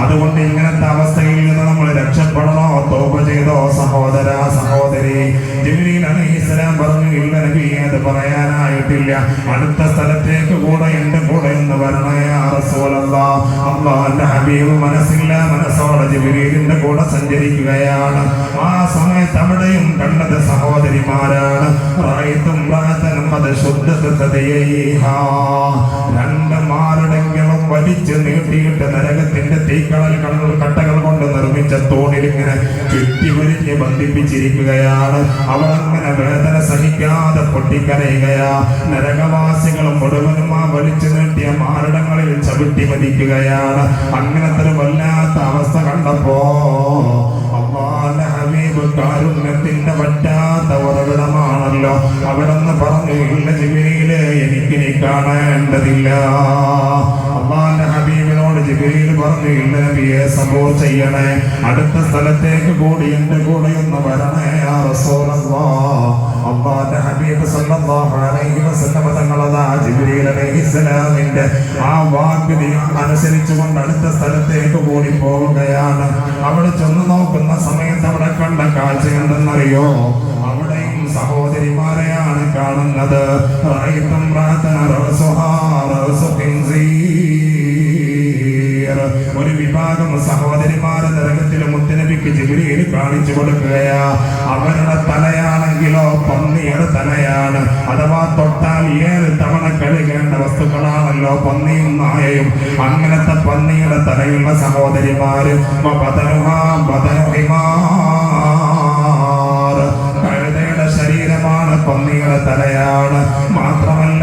അതുകൊണ്ട് ഇങ്ങനത്തെ അവസ്ഥയിൽ നിന്ന് നമ്മൾ രക്ഷപ്പെടണോ, തൗബ ചെയ്തോ സഹോദര സഹോദരി? ജിബ്രീൽ അലൈഹിസ്സലാം പറഞ്ഞു, ഇല്ല നബിയെ, അത് പറയാനായിട്ടില്ല. അടുത്ത സ്ഥലത്തേക്ക് കൂടെ എന്റെ കൂടെ ഒന്ന് വരണേ യാ റസൂലല്ലാഹ്. അല്ലാഹുവിന്റെ ഹബീബ് മനസ്സോടെ ജിബ്രീലിന്റെ കൂടെ സഞ്ചരിക്കുകയാണ്. ആ സമയത്ത് അവിടെയും കണ്ടത് സഹോദരിമാരാണ്. രണ്ട് മാരടെങ്കിലും വലിച്ചു നീട്ടിയിട്ട് നരകത്തിന്റെ തീക്കളൽ കട്ടകൾ കൊണ്ട് നിർമ്മിച്ച തൂണിൽ ഇങ്ങനെ ചുറ്റി വരിഞ്ഞ് ബന്ധിപ്പിച്ചിരിക്കുകയാണ്. അവളങ്ങനെ വേദന സഹിക്കാതെ പൊട്ടിക്കരയുകയാ. നരകവാസികൾ മുഴുവനും ആ വലിച്ചു നീട്ടിയ മാരടങ്ങളിൽ ചവിട്ടി മരിക്കുകയാണ്. അങ്ങനത്തെ ഒരു വല്ലാത്ത അവസ്ഥ കണ്ടപ്പോ അല്ലാഹുവിന്റെ ഹബീബ് കാരുണ്യത്തിന്റെ വറ്റാത്ത ഉറവിടമാണല്ലോ. അവിടെന്ന് പറഞ്ഞു, ഇല്ല ജിബ്രീല്, എനിക്കിനി കാണേണ്ടതില്ല. അല്ലാഹുവിന്റെ ഹബീബിനോട് ജിബ്രീൽ പറഞ്ഞു, ഇല്ല നബിയെ, സബൂർ ചെയ്യണേ, അടുത്ത സ്ഥലത്തേക്ക് കൂടി എന്റെ കൂടെ ഒന്ന് വരണേ യാ റസൂലല്ലാഹ്. അല്ലാഹുവിന്റെ ഹബീബ് സല്ലല്ലാഹു അലൈഹി വസല്ലം തങ്ങളതാ ജിബ്രീൽ അലൈഹിസ്സലാമിന്റെ ആ വാക്ക് അനുസരിച്ചുകൊണ്ട് അടുത്ത സ്ഥലത്തേക്ക് കൂടി പോവുകയാണ്. അവിടെ ചെന്ന് നോക്കുന്ന സമയത്ത് അവിടെ കണ്ട കാഴ്ച എന്തെന്നറിയോ? അവിടെയും സഹോദരിമാരെയാണ് കാണുന്നത്. ഒരു വിഭാഗം സഹോദരിമാരെ നരകത്തിൽ മുത്തുനബിക്ക് ജിബ്രീൽ കാണിച്ചു കൊടുക്കുകയാ. അവരുടെ തലയാണെങ്കിലോ പന്നിയുടെ തലയാണ്. അഥവാ തൊട്ടാൽ 7 തവണ കഴുകേണ്ട വസ്തുക്കളാണല്ലോ പന്നിയും നായയും. അങ്ങനത്തെ പന്നിയുടെ തലയുള്ള സഹോദരിമാര് കഴുതയുടെ ശരീരമാണ്, പന്നിയുടെ തലയാണ്. മാത്രമല്ല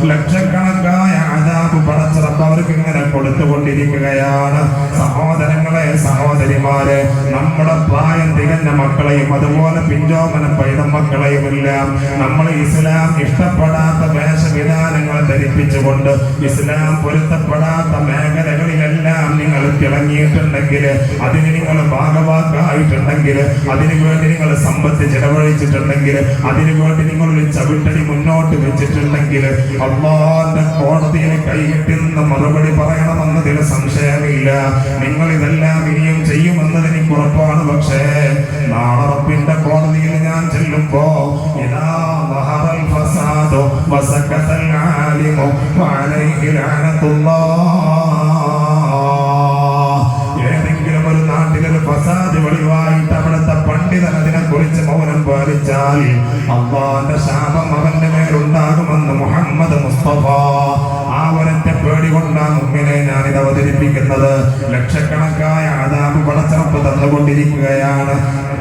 ലക്ഷക്കണക്കായ അദാബ് പടച്ചിറപ്പ് അവർക്ക് ഇങ്ങനെ കൊടുത്തുകൊണ്ടിരിക്കുകയാണ്. സഹോദരങ്ങളെ, സഹോദരിമാരെ, നമ്മുടെ പ്രായം തികഞ്ഞ മക്കളെയും അതുപോലെ പിഞ്ചോമന പൈതം മക്കളെയുമെല്ലാം നമ്മൾ ഇസ്ലാം ഇഷ്ടപ്പെടാത്ത വേഷവിധാനങ്ങൾ ധരിപ്പിച്ചുകൊണ്ട് ഇസ്ലാം പൊരുത്തപ്പെടാത്ത മേഖലകളിലെല്ലാം നിങ്ങൾ തിളങ്ങിയിട്ടുണ്ടെങ്കിൽ, അതിന് നിങ്ങൾ ഭാഗവാക്കായിട്ടുണ്ടെങ്കിൽ, അതിനുവേണ്ടി നിങ്ങൾ സമ്പത്ത് ചെലവഴിച്ചിട്ടുണ്ടെങ്കിൽ, അതിനുവേണ്ടി നിങ്ങൾ ഒരു ചവിട്ടടി മുന്നോട്ട് വെച്ചിട്ടുണ്ടെങ്കിൽ, അല്ലാഹുവിന്റെ കോടതിയിൽ കൈകെട്ടി നിന്ന് മറുപടി പറയണമെന്നതിൽ സംശയമില്ല. നിങ്ങൾ ഇതെല്ലാം ഇനിയും ചെയ്യുമെന്നത് എനിക്ക് ഉറപ്പാണ്. പക്ഷേ നാളെ റബ്ബിന്റെ കോടതിയിൽ ഞാൻ ചെല്ലുമ്പോ ഇദാ ദഹറൽ ഫസാദു വസകതൽ ആലിമു വഅലൈഹി ലഅനത്തുല്ലാഹ്. ഏതെങ്കിലും ഒരു നാട്ടിലൊരു ഫസാദ് വെളിവായിട്ട് അവിടുത്തെ പണ്ഡിതൻ അതിനെ കുറിച്ച് മൗനം പാലിച്ചാൽ അല്ലാഹുവിന്റെ ശാപം അവന്റെ മേലുണ്ടാകുമെന്ന് മുഹമ്മദ് മുസ്തഫ. ആ ഒരൊറ്റ പേടി കൊണ്ടാണ് മുമ്പിനെ ഞാനിത് അവതരിപ്പിക്കുന്നത്. ലക്ഷക്കണക്കായ അദാബ് പടച്ചിറപ്പ് തന്നുകൊണ്ടിരിക്കുകയാണ്.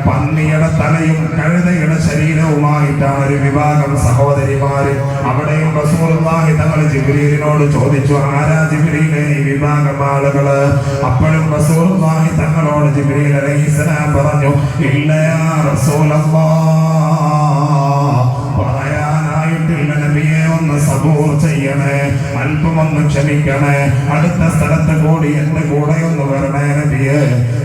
പന്നിയുടെ തലയും കഴുതയുടെ ശരീരവുമായിട്ടാണ് ഒരു വിഭാഗം സഹോദരിമാര്. അവിടെയും റസൂലുള്ളാഹി തങ്ങൾ ജിബ്രീലിനോട് ചോദിച്ചു, ആരാ ജിബ്രീലേ ഈ വിഭാഗം ആളുകള്? അപ്പോഴും റസൂലുള്ളാഹി തങ്ങളോട് ജിബ്രീൽ അലൈഹിസ്സലാം പറഞ്ഞു, ഇല്ല യാ റസൂലല്ലാഹ്, പറയാനായിട്ടില്ല നബിയെ, ഒന്ന് സബൂർ ചെയ്യണേ, അല്പമൊന്ന് ക്ഷമിക്കണേ, അടുത്ത സ്ഥലത്ത് കൂടി എന്റെ കൂടെ ഒന്ന് വരണേ നബിയെ.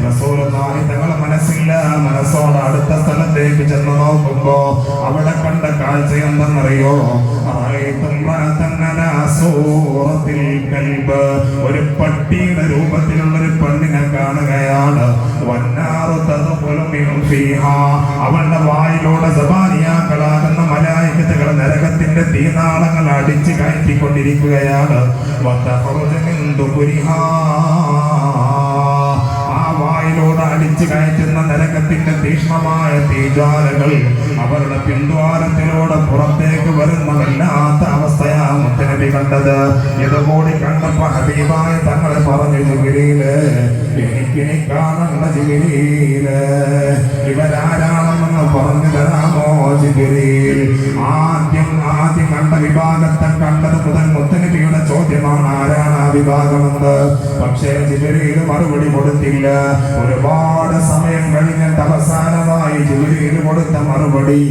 റസൂലുള്ളാഹി തങ്ങളെ മനസ്സില്ല, മനസ്സോടെ അടുത്ത സ്ഥലത്തേക്ക് ചെന്ന് നോക്കുമ്പോ അവിടെ കണ്ട കാഴ്ച എന്തെന്നറിയോ? ഒരു പട്ടിയുടെ രൂപത്തിലുള്ള ഒരു പെണ്ണിനെ കാണുകയാണ്. അവളുടെ വായിലൂടെ സബാനിയാക്കളാകുന്ന മലായികത്തുകൾ നരകത്തിന്റെ തീനാളങ്ങൾ അടിച്ചു കയറ്റിക്കൊണ്ടിരിക്കുകയാണ്. ആ വായിലൂടെ അടിച്ചു കയറ്റുന്ന നരകത്തിന്റെ തീക്ഷ്ണമായ തീജ്വാലകൾ അവരുടെ പിന്ദ്വാരത്തിലൂടെ പുറത്തേക്ക് വരുന്ന വല്ലാത്ത അവസ്ഥയാ മുത്തനബി കണ്ടത്. ഇതുകൂടി കണ്ടപ്പോ ഹബീബായ തങ്ങളെ പറഞ്ഞു, ജിബ്രീല്, എനിക്കിനി കാണണ്ട ജിബ്രീല്, ഇവരാരാണെന്ന് പറഞ്ഞു തരാമോ ജിബ്രീൽ? ആദ്യം ആദ്യം കണ്ട വിഭാഗത്തെ കണ്ടത് മുതൽ മുത്തനബിയുടെ ചോദ്യമാണ് ആരാണ് ആ വിഭാഗമെന്ന്. പക്ഷേ ജിബ്രീൽ മറുപടി കൊടുത്തില്ല. ഒരുപാട് സമയം കഴിഞ്ഞിട്ട് അവസാനമായി ജിബ്രീൽ കൊടുത്ത മറുപടി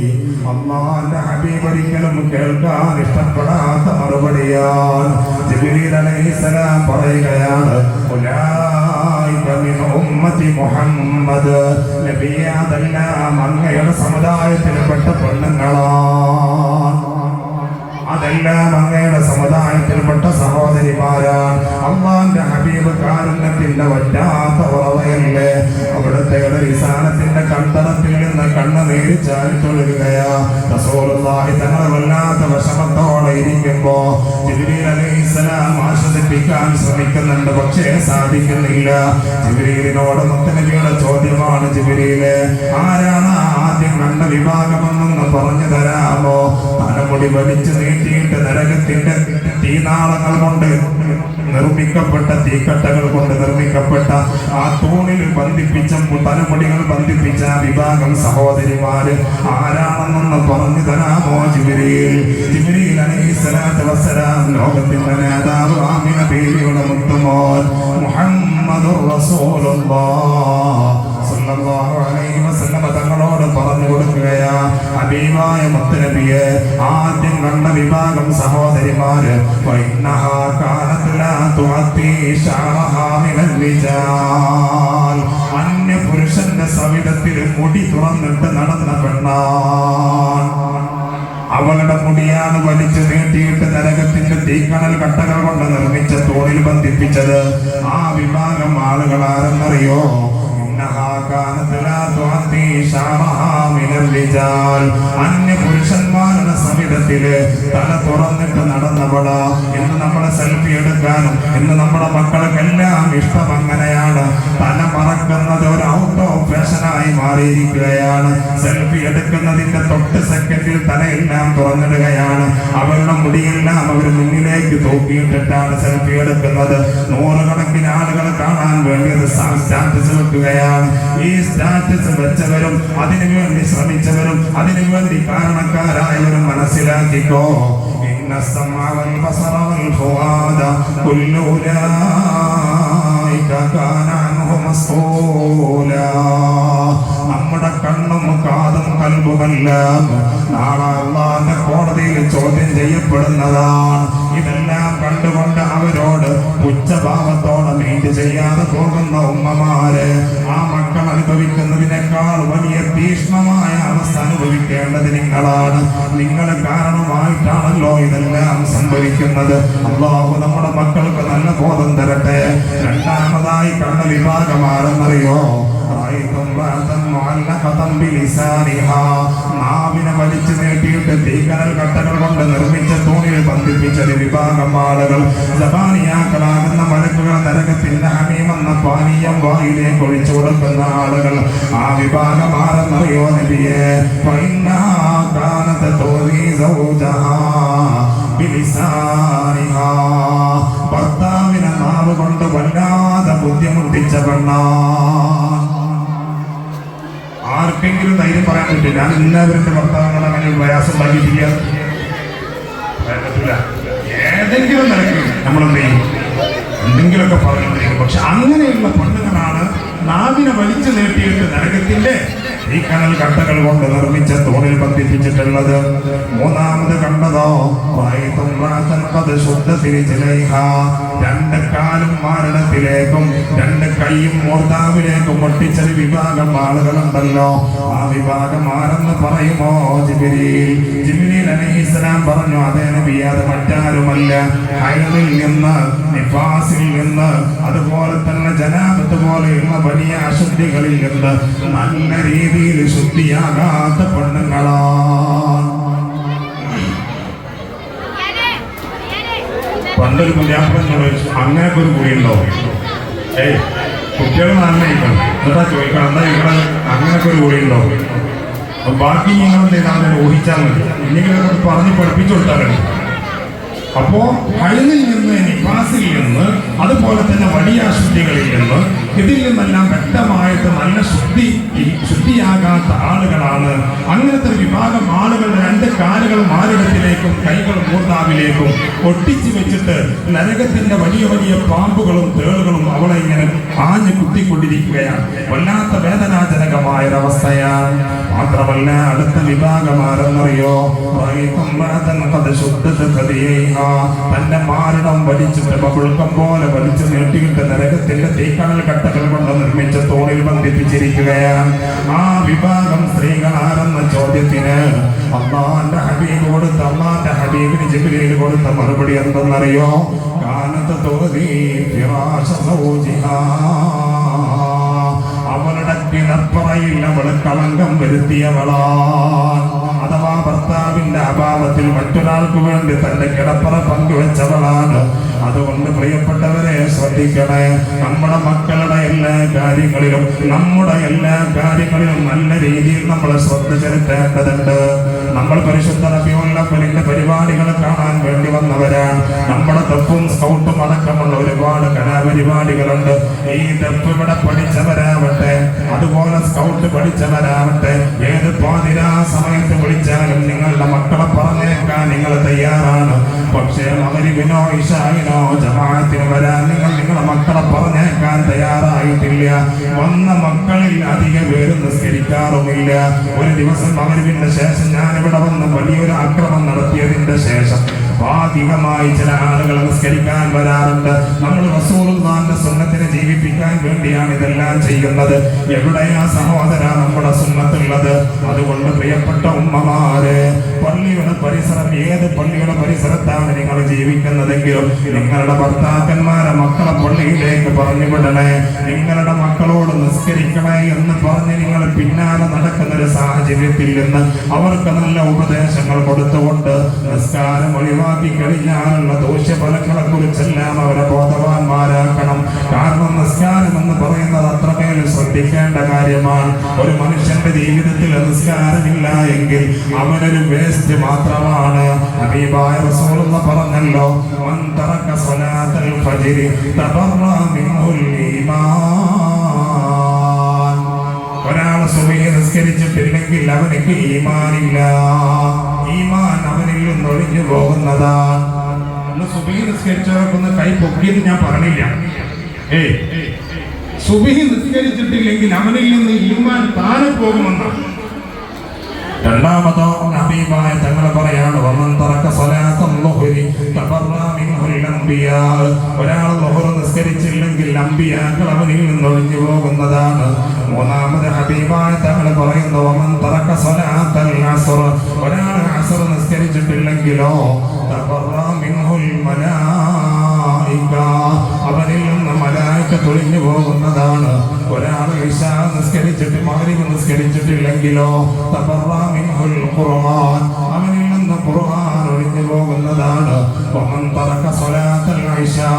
അല്ലാഹുവിന്റെ ഹബീബ് ഒരിക്കലും കേൾക്കാൻ ഇഷ്ടപ്പെടാത്ത മറുപടിയാണ്. ജിബ്രീൽ അലൈഹിസ്സലാം പറയുകയാണ് ഉലൈക മിൻ ഉമ്മത്തി മുഹമ്മദ്. നബിയെ അതെല്ലാം അങ്ങയുടെ സമുദായത്തിൽപ്പെട്ട പെണ്ണുങ്ങളാണ്, അതെല്ലാം അങ്ങയുടെ സമുദായത്തിൽപ്പെട്ട സഹോദരിമാരാണ്. അല്ലാഹുവിന്റെ ഹബീബ് കാരുണ്യത്തിന്റെ വറ്റാത്ത ഉറവയല്ലേ. അവിടുത്തെ റിസാലത്തിന്റെ കണ്ടടത്തിൽ നിന്ന് കണ്ണുനീര് ചാരിത്തൊഴുകുകയാ. റസൂലുള്ളാഹി തങ്ങൾ വല്ലാത്ത വിഷമത്തോടെ ഇരിക്കുമ്പോ ജിബ്രീൽ അലൈഹിസ്സലാം ആശ്വസിപ്പിക്കാൻ ശ്രമിക്കുന്നുണ്ട്, പക്ഷേ സാധിക്കുന്നില്ല. ജിബ്രീലിനോട് മുത്തനബിയുടെ ചോദ്യമാണ്, ജിബ്രീലെ ആരാണ് ആദ്യം കണ്ട വിഭാഗമെന്നൊന്ന് പറഞ്ഞു തരാമോ? തലമുടി വലിച്ചു നീട്ടിയിട്ട് നരകത്തിന്റെ തീനാളങ്ങൾ കൊണ്ട് നിർമ്മിക്കപ്പെട്ട തീക്കട്ടകൾ കൊണ്ട് നിർമ്മിക്കപ്പെട്ട ആ തൂണിൽ ബന്ധിപ്പിച്ച തലമുടികൾ ബന്ധിപ്പിച്ച വിഭാഗം സഹോദരിമാര് ആരാണെന്നൊന്ന് പറഞ്ഞു തരാമോ ജിബ്രീൽ? ജിബ്രീൽ അലൈഹിസ്സലാത്തു വസ്സലാം ലോകത്തിന്റെ നേതാവ് ആമിന ബീവിയുടെ മുത്തുമോൻ മുഹമ്മദുർ റസൂലുള്ളാഹ് സല്ലല്ലാഹു അലൈഹി വസല്ലം തങ്ങളോട് പറഞ്ഞു കൊടുക്കുകയാ, ഹബീബായ മുത്തനബിയെ ആദ്യം കണ്ട വിഭാഗം സഹോദരിമാര് വൈന്നഹാ കാനത് ലാ തുഅത്തി ശഅറഹാ മിനൽ റിജാൽ. അന്യ പുരുഷന്റെ സവിധത്തിൽ മുടി തുറന്നിട്ട് നടന്ന പെണ്ണാണ്. അവളുടെ മുടിയാണ് വലിച്ചു നീട്ടിയിട്ട് നരകത്തിന്റെ തീക്കണൽ കട്ടകൾ കൊണ്ട് നിർമ്മിച്ച തൂണിൽ ബന്ധിപ്പിച്ചത്. ആ വിഭാഗം ആളുകൾ ആരെന്നറിയോ? അന്യ പുരുഷന്മാരുടെ സവിധത്തില് തല തുറന്നിട്ട് നടന്നവള. ഇന്ന് നമ്മളെ സെൽഫി എടുക്കാനും ഇന്ന് നമ്മുടെ മക്കൾക്കെല്ലാം ഇഷ്ടം അങ്ങനെയാണ്. തല മറക്കുന്നത് ഒരു ഔട്ട് ഓഫ് ഫാഷനായി മാറിയിരിക്കുകയാണ്. സെൽഫി എടുക്കുന്നതിന്റെ തൊട്ട് സെക്കൻഡിൽ തലയെല്ലാം തുറന്നിടുകയാണ്. അവരുടെ മുടിയെല്ലാം അവർ മുന്നിലേക്ക് തൂക്കിയിട്ടിട്ടാണ് സെൽഫി എടുക്കുന്നത്. നൂറുകണക്കിന് ആളുകൾ കാണാൻ വേണ്ടി സ്റ്റാറ്റസ് വെക്കുകയാണ്. ഈ സ്റ്റാറ്റസ് വെച്ചവരും അതിനുവേണ്ടി ശ്രമിച്ചവരും അതിനുവേണ്ടി കാരണക്കാരായവരും മനസ്സിലാക്കിക്കോ, ഇന്ന സമഅ വൽ ബസറ വൽ ഫുആദ കുല്ലു ഉലൈക കാന അൻഹു മസ്ഊലാ. നമ്മുടെ കണ്ണും കാതും കൽബുമെല്ലാം നാളെ അല്ലാഹുവിന്റെ കോടതിയിൽ ചോദ്യം ചെയ്യപ്പെടുന്നതാണ്. ഇതെല്ലാം കണ്ടുകൊണ്ട് അവരോട് പുച്ഛഭാവത്തോടെ മീറ്റ് ചെയ്യാതെ പോകുന്ന ഉമ്മമാര് ആ മക്കൾ അനുഭവിക്കുന്നതിനേക്കാൾ വലിയ തീക്ഷ്ണമായ അവസ്ഥ അനുഭവിക്കേണ്ടത് നിങ്ങളാണ്. നിങ്ങൾ കാരണമായിട്ടാണല്ലോ ഇതെല്ലാം സംഭവിക്കുന്നത്. അല്ലാഹു നമ്മുടെ മക്കൾക്ക് നല്ല ബോധം തരട്ടെ. രണ്ടാമതായി കണ്ട വിഭാഗമാണെന്നറിയോ? നാവിനെ വലിച്ചു നീട്ടിയിട്ട് തീക്കനൽ കട്ടകൾ കൊണ്ട് നിർമ്മിച്ച തൂണിൽ ബന്ധിപ്പിച്ചൊരു വിഭാഗം ആളുകൾ. ജബാനിയാക്കളാകുന്ന മലക്കുകൾ നരകത്തിന്റെ ഹമീമെന്ന പാനീയം വായിലേക്ക് ഒഴിച്ചു കൊടുക്കുന്ന ആളുകൾ. ആ വിഭാഗം ആരെന്നറിയോ നബിയെ? ഭർത്താവിനെ നാവ് കൊണ്ട് വല്ലാതെ ബുദ്ധിമുട്ടിച്ച പെണ്ണാ. ആർക്കെങ്കിലും ധൈര്യം പറയാൻ പറ്റില്ല ഞാൻ എല്ലാവരുടെ ഭർത്താവിനോട് അങ്ങനെ ഒരു പ്രയാസം ഉണ്ടാക്കിയിട്ടില്ല? പറ്റില്ല. ഏതെങ്കിലും നിലയ്ക്ക് നമ്മളെന്ത് ചെയ്യും? എന്തെങ്കിലുമൊക്കെ പറഞ്ഞുകൊണ്ടിരിക്കും. പക്ഷെ അങ്ങനെയുള്ള പെണ്ണുങ്ങളാണ് നാവിനെ വലിച്ചു നീട്ടിയിട്ട് നരകത്തിന്റെ ഈ കനൽ കട്ടകൾ കൊണ്ട് നിർമ്മിച്ച തൂണിൽ ബന്ധിപ്പിച്ചിട്ടുള്ളത്. മൂന്നാമത് കണ്ടതോ രണ്ട് കാലും മാരണത്തിലേക്കും രണ്ട് കൈയും മൂർധാവിലേക്കും ഒട്ടിച്ചൊരു വിഭാഗം ആളുകളുണ്ടല്ലോ. ആ വിഭാഗം ആരെന്ന് പറയുമോ? ജിബ്രീൽ. ജിബ്രീൽ അലൈഹിസ്സലാം പറഞ്ഞു, അതേ നബി, അത് മറ്റാരുമല്ല, ഹൈദിൽ നിന്ന് നിഫാസിൽ നിന്ന് അതുപോലെ തന്നെ ജനാബത്ത് പോലെയുള്ള വലിയ അശുദ്ധികളിൽ നിന്ന് നല്ല രീതിയിൽ ശുദ്ധിയാകാത്ത പെണ്ണുങ്ങളാണ്. പണ്ടൊരു പുതിയാപ്പനോട് ചോദിച്ചു, അങ്ങനെയൊക്കെ ഒരു കുടിയുണ്ടോ? കുട്ടികൾ നന്നായിരിക്കണം എന്നിട്ടാ ചോദിക്കണം, എന്താ ഇവിടെ അങ്ങനെയൊക്കെ ഒരു കുടിയുണ്ടോ? ബാക്കി നിങ്ങളെന്ത് ചെയ്താൽ ഊഹിച്ചാൽ മതി, ഇല്ലെങ്കിൽ പറഞ്ഞ് പഠിപ്പിച്ചു കൊടുത്താൽ മതി. അപ്പോ ഹൈദിൽ നിന്ന് നിഫാസിൽ നിന്ന് അതുപോലെ തന്നെ വലിയ അശുദ്ധികളിൽ നിന്ന് ഇതിൽ നിന്നെല്ലാം വ്യക്തമായിട്ട് നല്ല ശുദ്ധി ശുദ്ധിയാകാത്ത ആളുകളാണ്. അങ്ങനത്തെ ഒരു വിഭാഗം ആളുകളുടെ 2 കാലുകളും ആരിടത്തിലേക്കും കൈകളും മൂർധാവിലേക്കും ഒട്ടിച്ചു വെച്ചിട്ട് നരകത്തിന്റെ വലിയ വലിയ പാമ്പുകളും തേളുകളും അവളെ ഇങ്ങനെ ആഞ്ഞു കുത്തിക്കൊണ്ടിരിക്കുകയാണ്. വല്ലാത്ത വേദനാജനകമായൊരവസ്ഥയാണ്. മാത്രമല്ല അടുത്ത വിഭാഗം ആരെന്നറിയോ? തന്റെ മാരണം വലിച്ചിട്ട് ബബിൾക്കം പോലെ വലിച്ചു നീട്ടിയിട്ട് നരകത്തിന്റെ തീക്കണൽ കട്ടകൾ കൊണ്ട് നിർമ്മിച്ച തോണിൽ ബന്ധിപ്പിച്ചിരിക്കുകയാണ്. ആ വിഭാഗം സ്ത്രീകൾ ആരെന്ന ചോദ്യത്തിന് അള്ളാന്റെ ഹബീബിന് ജിബ്രീൽ കൊടുത്ത മറുപടി എന്തെന്നറിയോ? കാനത്ത് തോതി ഫിറാശ സൗജിഹാ, അവളുടെ കിടപ്പറയിൽ അവള് കളങ്കം വരുത്തിയവളാണ്. അഥവാ ഭർത്താവിന്റെ അഭാവത്തിൽ മറ്റൊരാൾക്ക് വേണ്ടി തന്റെ കിടപ്പറ പങ്കുവെച്ചവളാണ്. അതുകൊണ്ട് പ്രിയപ്പെട്ടവരെ ശ്രദ്ധിക്കണേ. നമ്മുടെ മക്കളുടെ എല്ലാ കാര്യങ്ങളിലും നല്ല രീതിയിൽ നമ്മൾ ശ്രദ്ധ ചെലുത്തേണ്ടതുണ്ട്. നമ്മൾ പരിശുദ്ധ റബീഉൽ അവ്വലിന്റെ പരിപാടികൾ കാണാൻ വേണ്ടി വന്നവരാണ്. നമ്മുടെ ദഫും സ്കൗട്ടും അടക്കമുള്ള ഒരുപാട് കലാപരിപാടികളുണ്ട്. ഈ ദഫ് ഇവിടെ പഠിച്ചവരാവട്ടെ, അതുപോലെ സ്കൗട്ട് പഠിച്ചവരാവട്ടെ, ഏത് പാതിരാ സമയത്ത് വിളിച്ചാലും നിങ്ങളുടെ മക്കളെ പറഞ്ഞേക്കാൻ നിങ്ങൾ തയ്യാറാണ്. പക്ഷേ മഗ്‌രിബിനോ ഇശാഇനോ ജമാഅത്തിന് വരാൻ നിങ്ങളുടെ മക്കളെ പറഞ്ഞേക്കാൻ തയ്യാറായിട്ടില്ല. വന്ന മക്കളിൽ അധിക പേരും നിസ്കരിക്കാറുമില്ല. ഒരു ദിവസം മഗ്‌രിബിന്റെ ശേഷം ഞാനിവിടെ വന്ന് വലിയൊരു ആക്രമണം നടത്തിയതിന്റെ ശേഷം ഭാഗികമായി ചില ആളുകൾ നിസ്കരിക്കാൻ വരാറുണ്ട്. നമ്മൾ റസൂലുള്ളാഹിന്റെ സുന്നത്തിനെ ജീവിപ്പിക്കാൻ വേണ്ടിയാണ് ഇതെല്ലാം ചെയ്യുന്നത്. എവിടെയാ സഹോദര നമ്മുടെ സുന്നത്തുള്ളത്? അതുകൊണ്ട് പ്രിയപ്പെട്ട ഉമ്മമാരെ, പള്ളിയുടെ പരിസരം, ഏത് പള്ളിയുടെ പരിസരത്താണ് നിങ്ങൾ ജീവിക്കുന്നതെങ്കിലും നിങ്ങളുടെ ഭർത്താക്കന്മാരെ മക്കളെ പള്ളിയിലേക്ക് പറഞ്ഞു വിടണേ. നിങ്ങളുടെ മക്കളോട് നിസ്കരിക്കണേ എന്ന് പറഞ്ഞ് നിങ്ങൾ പിന്നാലെ നടക്കുന്ന ഒരു സാഹചര്യത്തിൽ നിന്ന് അവർക്ക് നല്ല ഉപദേശങ്ങൾ കൊടുത്തുകൊണ്ട് നിസ്കാരം ഒഴിവാക്കി കഴിഞ്ഞാലുള്ള ദോഷഫലങ്ങളെ കുറിച്ചെല്ലാം അവരെ ബോധവാന്മാരാക്കണം. കാരണം നിസ്കാരം എന്ന് പറയുന്നത് അത്രമേൽ ശ്രദ്ധിക്കേണ്ട കാര്യമാണ്. ഒരു മനുഷ്യന്റെ ജീവിതത്തിൽ നിസ്കാരമില്ല എങ്കിൽ അവനൊരു വേസ്റ്റ് മാത്രമാണ്. ഹബീബായ റസൂലുള്ളാഹി പറഞ്ഞല്ലോ, മൻ തറക സ്വലാത്തൽ ഫജ്രി തബറ മിൻഹുൽ ഈമാൻ. ഒരാൾ സുബഹി നിസ്കരിച്ചിട്ടില്ലെങ്കിൽ അവനിക്ക് ഈമാനില്ല. ഈമാൻ അവനിൽ നിന്ന് ഒഴിഞ്ഞു പോകുന്നതാണ്. സുബഹി നിസ്കരിച്ചവർക്കൊന്ന് കൈ പൊക്കിയെന്ന് ഞാൻ പറഞ്ഞില്ല. സുബഹി നിസ്കരിച്ചിട്ടില്ലെങ്കിൽ അവനിൽ നിന്ന് ഈമാൻ താനെ പോകുമെന്നാണ്. രണ്ടാമതോ ഹബീബായ തങ്ങൾ പറയാണ്, വമൻ തറക സ്വലാത്തൽ ളുഹ്രി തബറ മിൻഹുൽ അംബിയാ. ഒരാൾ ളുഹ്ർ നിസ്കരിച്ചില്ലെങ്കിൽ അംബിയാക്കൾ അവനിൽ നിന്ന് ഒഴിഞ്ഞു പോകുന്നതാണ്. മൂന്നാമത് ഹബീബായ തങ്ങൾ പറയുന്നു, വമൻ തറക സ്വലാത്തൽ അസ്ർ. ഒരാൾ അസ്ർ നിസ്കരിച്ചിട്ടില്ലെങ്കിലോ തബറ മിൻഹുൽ മലായിക. അവനിൽ നിന്ന് മലായികത്ത് ഒഴിഞ്ഞു പോകുന്നതാണ്. ഒരാൾ ഇശാ നിസ്കരിച്ചിട്ട് മഗ്‌രിബ് നിസ്കരിച്ചിട്ടില്ലെങ്കിലോ തബറ മിൻഹുൽ ഖുർആൻ. അവനിൽ നിന്ന് ഖുർആൻ ഒഴിഞ്ഞു പോകുന്നതാണ്. വമൻ തറക സ്വലാത്തൽ ഇശാ.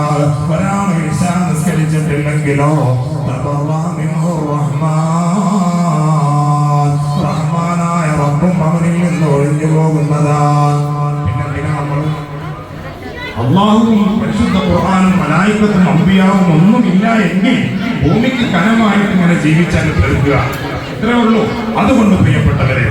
ഒരാൾ ഇശാ നിസ്കരിച്ചിട്ടില്ലെങ്കിലോ തബറ മിൻഹുർ റഹ്മാൻ. റഹ്മാനായ റബ്ബും അവനിൽ നിന്ന് ഒഴിഞ്ഞു പോകുന്നതാണ്. പിന്നെ നമ്മൾ അല്ലാഹുവും പരിശുദ്ധ ഖുർആനും മലായികത്തും അമ്പിയാവും ഒന്നുമില്ല എങ്കിൽ ഭൂമിക്ക് കനമായിട്ട് ഇങ്ങനെ ജീവിച്ചാൽ തീർക്കുക, ഇത്രേ ഉള്ളൂ. അതുകൊണ്ട് പ്രിയപ്പെട്ടവരെ,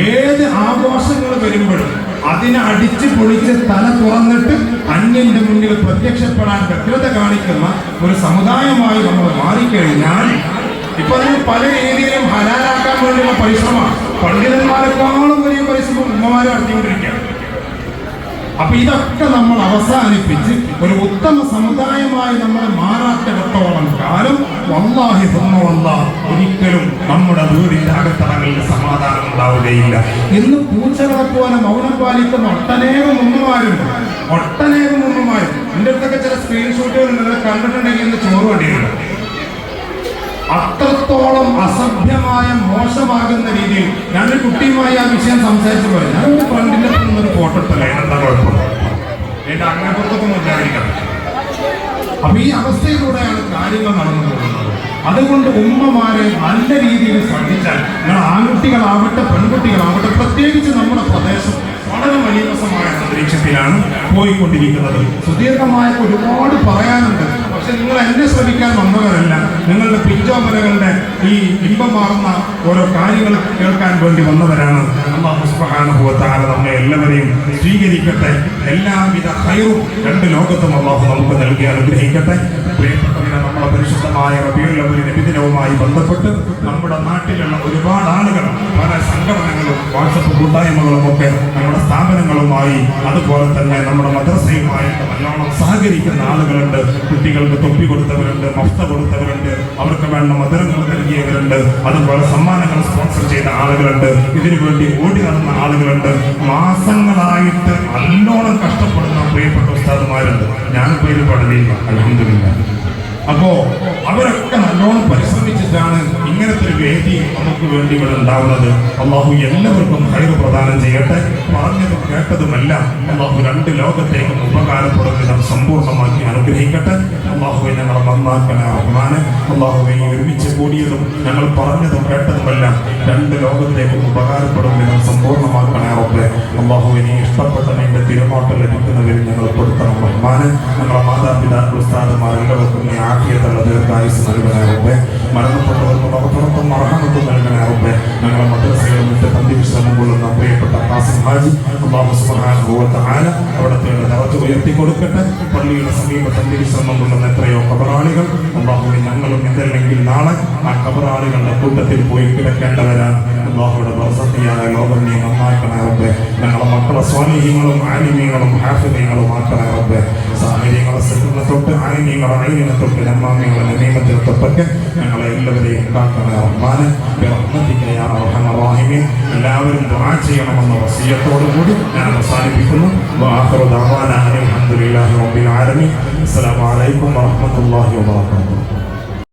ഏത് ആഘോഷങ്ങൾ വരുമ്പോഴും അതിനെ അടിച്ചു പൊളിച്ച് തല തുറന്നിട്ട് അന്യന്റെ മുന്നിൽ പ്രത്യക്ഷപ്പെടാൻ വ്യഗ്രത കാണിക്കുന്ന ഒരു സമുദായമായി നമ്മൾ മാറിക്കഴിഞ്ഞാൽ ഇപ്പൊ അതിന് പല രീതിയിലും ഹലാലാക്കാൻ വേണ്ടിയുള്ള പരിശ്രമം പണ്ഡിതന്മാരെക്കാളും വലിയ പരിശ്രമം ഉമ്മമാരെ നടത്തിക്കൊണ്ടിരിക്കുകയാണ്. അപ്പൊ ഇതൊക്കെ നമ്മൾ അവസാനിപ്പിച്ച് ഒരു ഉത്തമ സമുദായമായി നമ്മൾ മാറാത്തിടത്തോളം കാലം വല്ലാഹി സുമ്മ വല്ലാഹ് ഒരിക്കലും നമ്മുടെ വീടിന്റെ അകത്തറകളിൽ സമാധാനം ഉണ്ടാവുകയില്ല. ഇന്ന് പൂച്ചകളെ പോലെ മൗനം പാലിക്കുന്ന ഒട്ടനേകം ഉമ്മമാരുണ്ട്. എന്റെ അടുത്തൊക്കെ ചില സ്ക്രീൻഷോട്ടുകൾ നിങ്ങൾ കണ്ടിട്ടുണ്ടെങ്കിൽ ഇന്ന് ചോറ് വേണ്ടിയില്ല. അത്രത്തോളം അസഭ്യമായ മോശമാകുന്ന രീതിയിൽ ഞാനൊരു കുട്ടിയുമായി ആ വിഷയം സംസാരിച്ചു പോയി. ഞാൻ ഒരു ഫ്രണ്ടിന്റെ ഒരു ഫോട്ടോ ഇട്ടല്ലേ, എന്താ കുഴപ്പം? എന്റെ അങ്ങേപ്പുറത്തൊക്കെ വിചാരിക്കണം. അപ്പൊ ഈ അവസ്ഥയിലൂടെയാണ് കാര്യങ്ങൾ നടന്നു പോകുന്നത്. അതുകൊണ്ട് ഉമ്മമാരെ നല്ല രീതിയിൽ ശ്രദ്ധിച്ചാൽ, നിങ്ങൾ ആൺകുട്ടികളാവട്ടെ പെൺകുട്ടികളാവട്ടെ, പ്രത്യേകിച്ച് നമ്മുടെ പ്രദേശം വളരെ മലീമസമായ അന്തരീക്ഷത്തിലാണ് പോയിക്കൊണ്ടിരിക്കുന്നത്. സുദീർഘമായ ഒരുപാട് പറയാനുണ്ട്. പക്ഷെ നിങ്ങൾ എന്നെ ശ്രമിക്കാൻ വന്നവരല്ല. നിങ്ങളുടെ പിഞ്ചോമനകളുടെ ഈ ഇമ്പം മാറുന്ന ഓരോ കാര്യങ്ങൾ കേൾക്കാൻ വേണ്ടി വന്നവരാണ്. അല്ലാഹു സുബ്ഹാനഹു വ തആല നമ്മെ എല്ലാവരെയും സ്വീകരിക്കട്ടെ. എല്ലാവിധ ഖൈറും രണ്ട് ലോകത്തും അല്ലാഹു നമുക്ക് നൽകി അനുഗ്രഹിക്കട്ടെ. പ്രിയപ്പെട്ടവരെ, നമ്മുടെ പരിശുദ്ധമായ റബീഉൽ അവ്വൽ നബിദിനവുമായി ബന്ധപ്പെട്ട് നമ്മുടെ നാട്ടിലുള്ള ഒരുപാട് ആളുകൾ പല സംഘടനകളും വാട്സപ്പ് കൂട്ടായ്മകളും ഒക്കെ നമ്മുടെ സ്ഥാപനങ്ങളുമായി അതുപോലെ തന്നെ നമ്മുടെ മദ്രസയുമായിട്ട് നല്ലോണം സഹകരിക്കുന്ന ആളുകളുണ്ട്. കുട്ടികൾക്ക് തൊപ്പി കൊടുത്തവരുണ്ട്, മഫ്ത കൊടുത്തവരുണ്ട്, അവർക്ക് വേണ്ട മധുരങ്ങൾ നൽകിയവരുണ്ട്, അതുപോലെ സമ്മാനങ്ങൾ സ്പോൺസർ ചെയ്ത ആളുകളുണ്ട്, ഇതിനു വേണ്ടി ഓടി നടന്ന ആളുകളുണ്ട്, മാസങ്ങളായിട്ട് നല്ലോണം കഷ്ടപ്പെടുന്ന പ്രിയപ്പെട്ട ഉസ്താദുമാരുണ്ട്. ഞാനിപ്പോൾ ഇത് പഠില്ല, അൽഹംദുലില്ലാഹ്. അപ്പോ അവരൊക്കെ നല്ലോണം പരിശ്രമിച്ചിട്ടാണ് ഇങ്ങനത്തെ ഒരു വേദി നമുക്ക് വേണ്ടി ഇവിടെ ഉണ്ടാവുന്നത്. അള്ളാഹു എല്ലാവർക്കും ഖൈർ പ്രദാനം ചെയ്യട്ടെ. പറഞ്ഞതും കേട്ടതുമെല്ലാം അള്ളാഹു രണ്ട് ലോകത്തേക്കും ഉപകാരപ്പെടുന്ന വിധം സമ്പൂർണ്ണമാക്കി അനുഗ്രഹിക്കട്ടെ. അള്ളാഹുവെ ഞങ്ങളെ നന്നാക്കണേ റഹ്മാനെ. അള്ളാഹുവെ ഒരുമിച്ച് കൂടിയതും ഞങ്ങൾ പറഞ്ഞതും കേട്ടതുമെല്ലാം രണ്ട് ലോകത്തേക്കും ഉപകാരപ്പെടുന്ന വിധം സമ്പൂർണ്ണമാക്കണേ റബ്ബേ. അള്ളാഹുവെ നീ ഇഷ്ടപ്പെട്ട നിന്റെ തിരുമോട്ടം ലഭിക്കുന്നവരിൽ ഞങ്ങൾ പെടുത്തണം റഹ്മാനെ. ഞങ്ങളെ മാതാപിതാക്കൾ ഉസ്താദുമാരെല്ലാവർക്കും നീ ആഫിയത്തുള്ള ദീർഘായുസ്സ് നൽകണേ റബ്ബേ. മരണപ്പെട്ടവർക്ക് മഹഫറത്തും മർഹമത്തും നൽകണേ റബ്ബേ. ഞങ്ങളെ മദ്രസകളും വിട്ട് തന്തി വിശ്രമം കൊള്ളുന്ന പ്രിയപ്പെട്ട ഖാസിം ഹാജി അല്ലാഹു സുബ്ഹാനഹു വ തആല അവിടുത്തെ ദറജ ഉയർത്തി കൊടുക്കട്ടെ. പള്ളിയുടെ സമീപ തന്തി വിശ്രമം കൊള്ളുന്ന എത്രയോ ഖബറാളികൾ അല്ലാഹുവേ, ഞങ്ങളും ഇതല്ലെങ്കിൽ നാളെ ആ ഖബറാളികളുടെ കൂട്ടത്തിൽ പോയി കിടക്കേണ്ടവരാണ്. അല്ലാഹുവിന്റെ ബർസഖിയായ ലോകം നീ നന്നാക്കണേ റബ്ബേ. ഞങ്ങളെ മക്കളെ സ്വാലിഹീങ്ങളും ആലിമീങ്ങളും ഹാഫിദീങ്ങളും ആക്കണേ റബ്ബേ. സാഹിര്യങ്ങളെ സിദ്ദിഖിനെ തൊട്ട് ആലിമീങ്ങളെ ഐനിനെ തൊട്ട് നമ്മാമികളെ നമീമത്തിനെ തൊട്ടൊക്കെ ഞങ്ങളെ എല്ലാവരെയും കാക്കണേ റഹ്മാനെ. ബിറഹ്മതിക യാ അർഹമർ റഹീമീൻ. എല്ലാവരും ദുആ ചെയ്യണമെന്ന വസിയത്തോടു കൂടി ഞാൻ അവസാനിപ്പിക്കുന്നു. വആഖിറു ദഅവാനാ അൽഹംദുലില്ലാഹി റബ്ബിൽ ആലമീൻ. അസ്സലാമു അലൈക്കും വറഹ്മത്തുള്ളാഹി വബറകാതുഹു.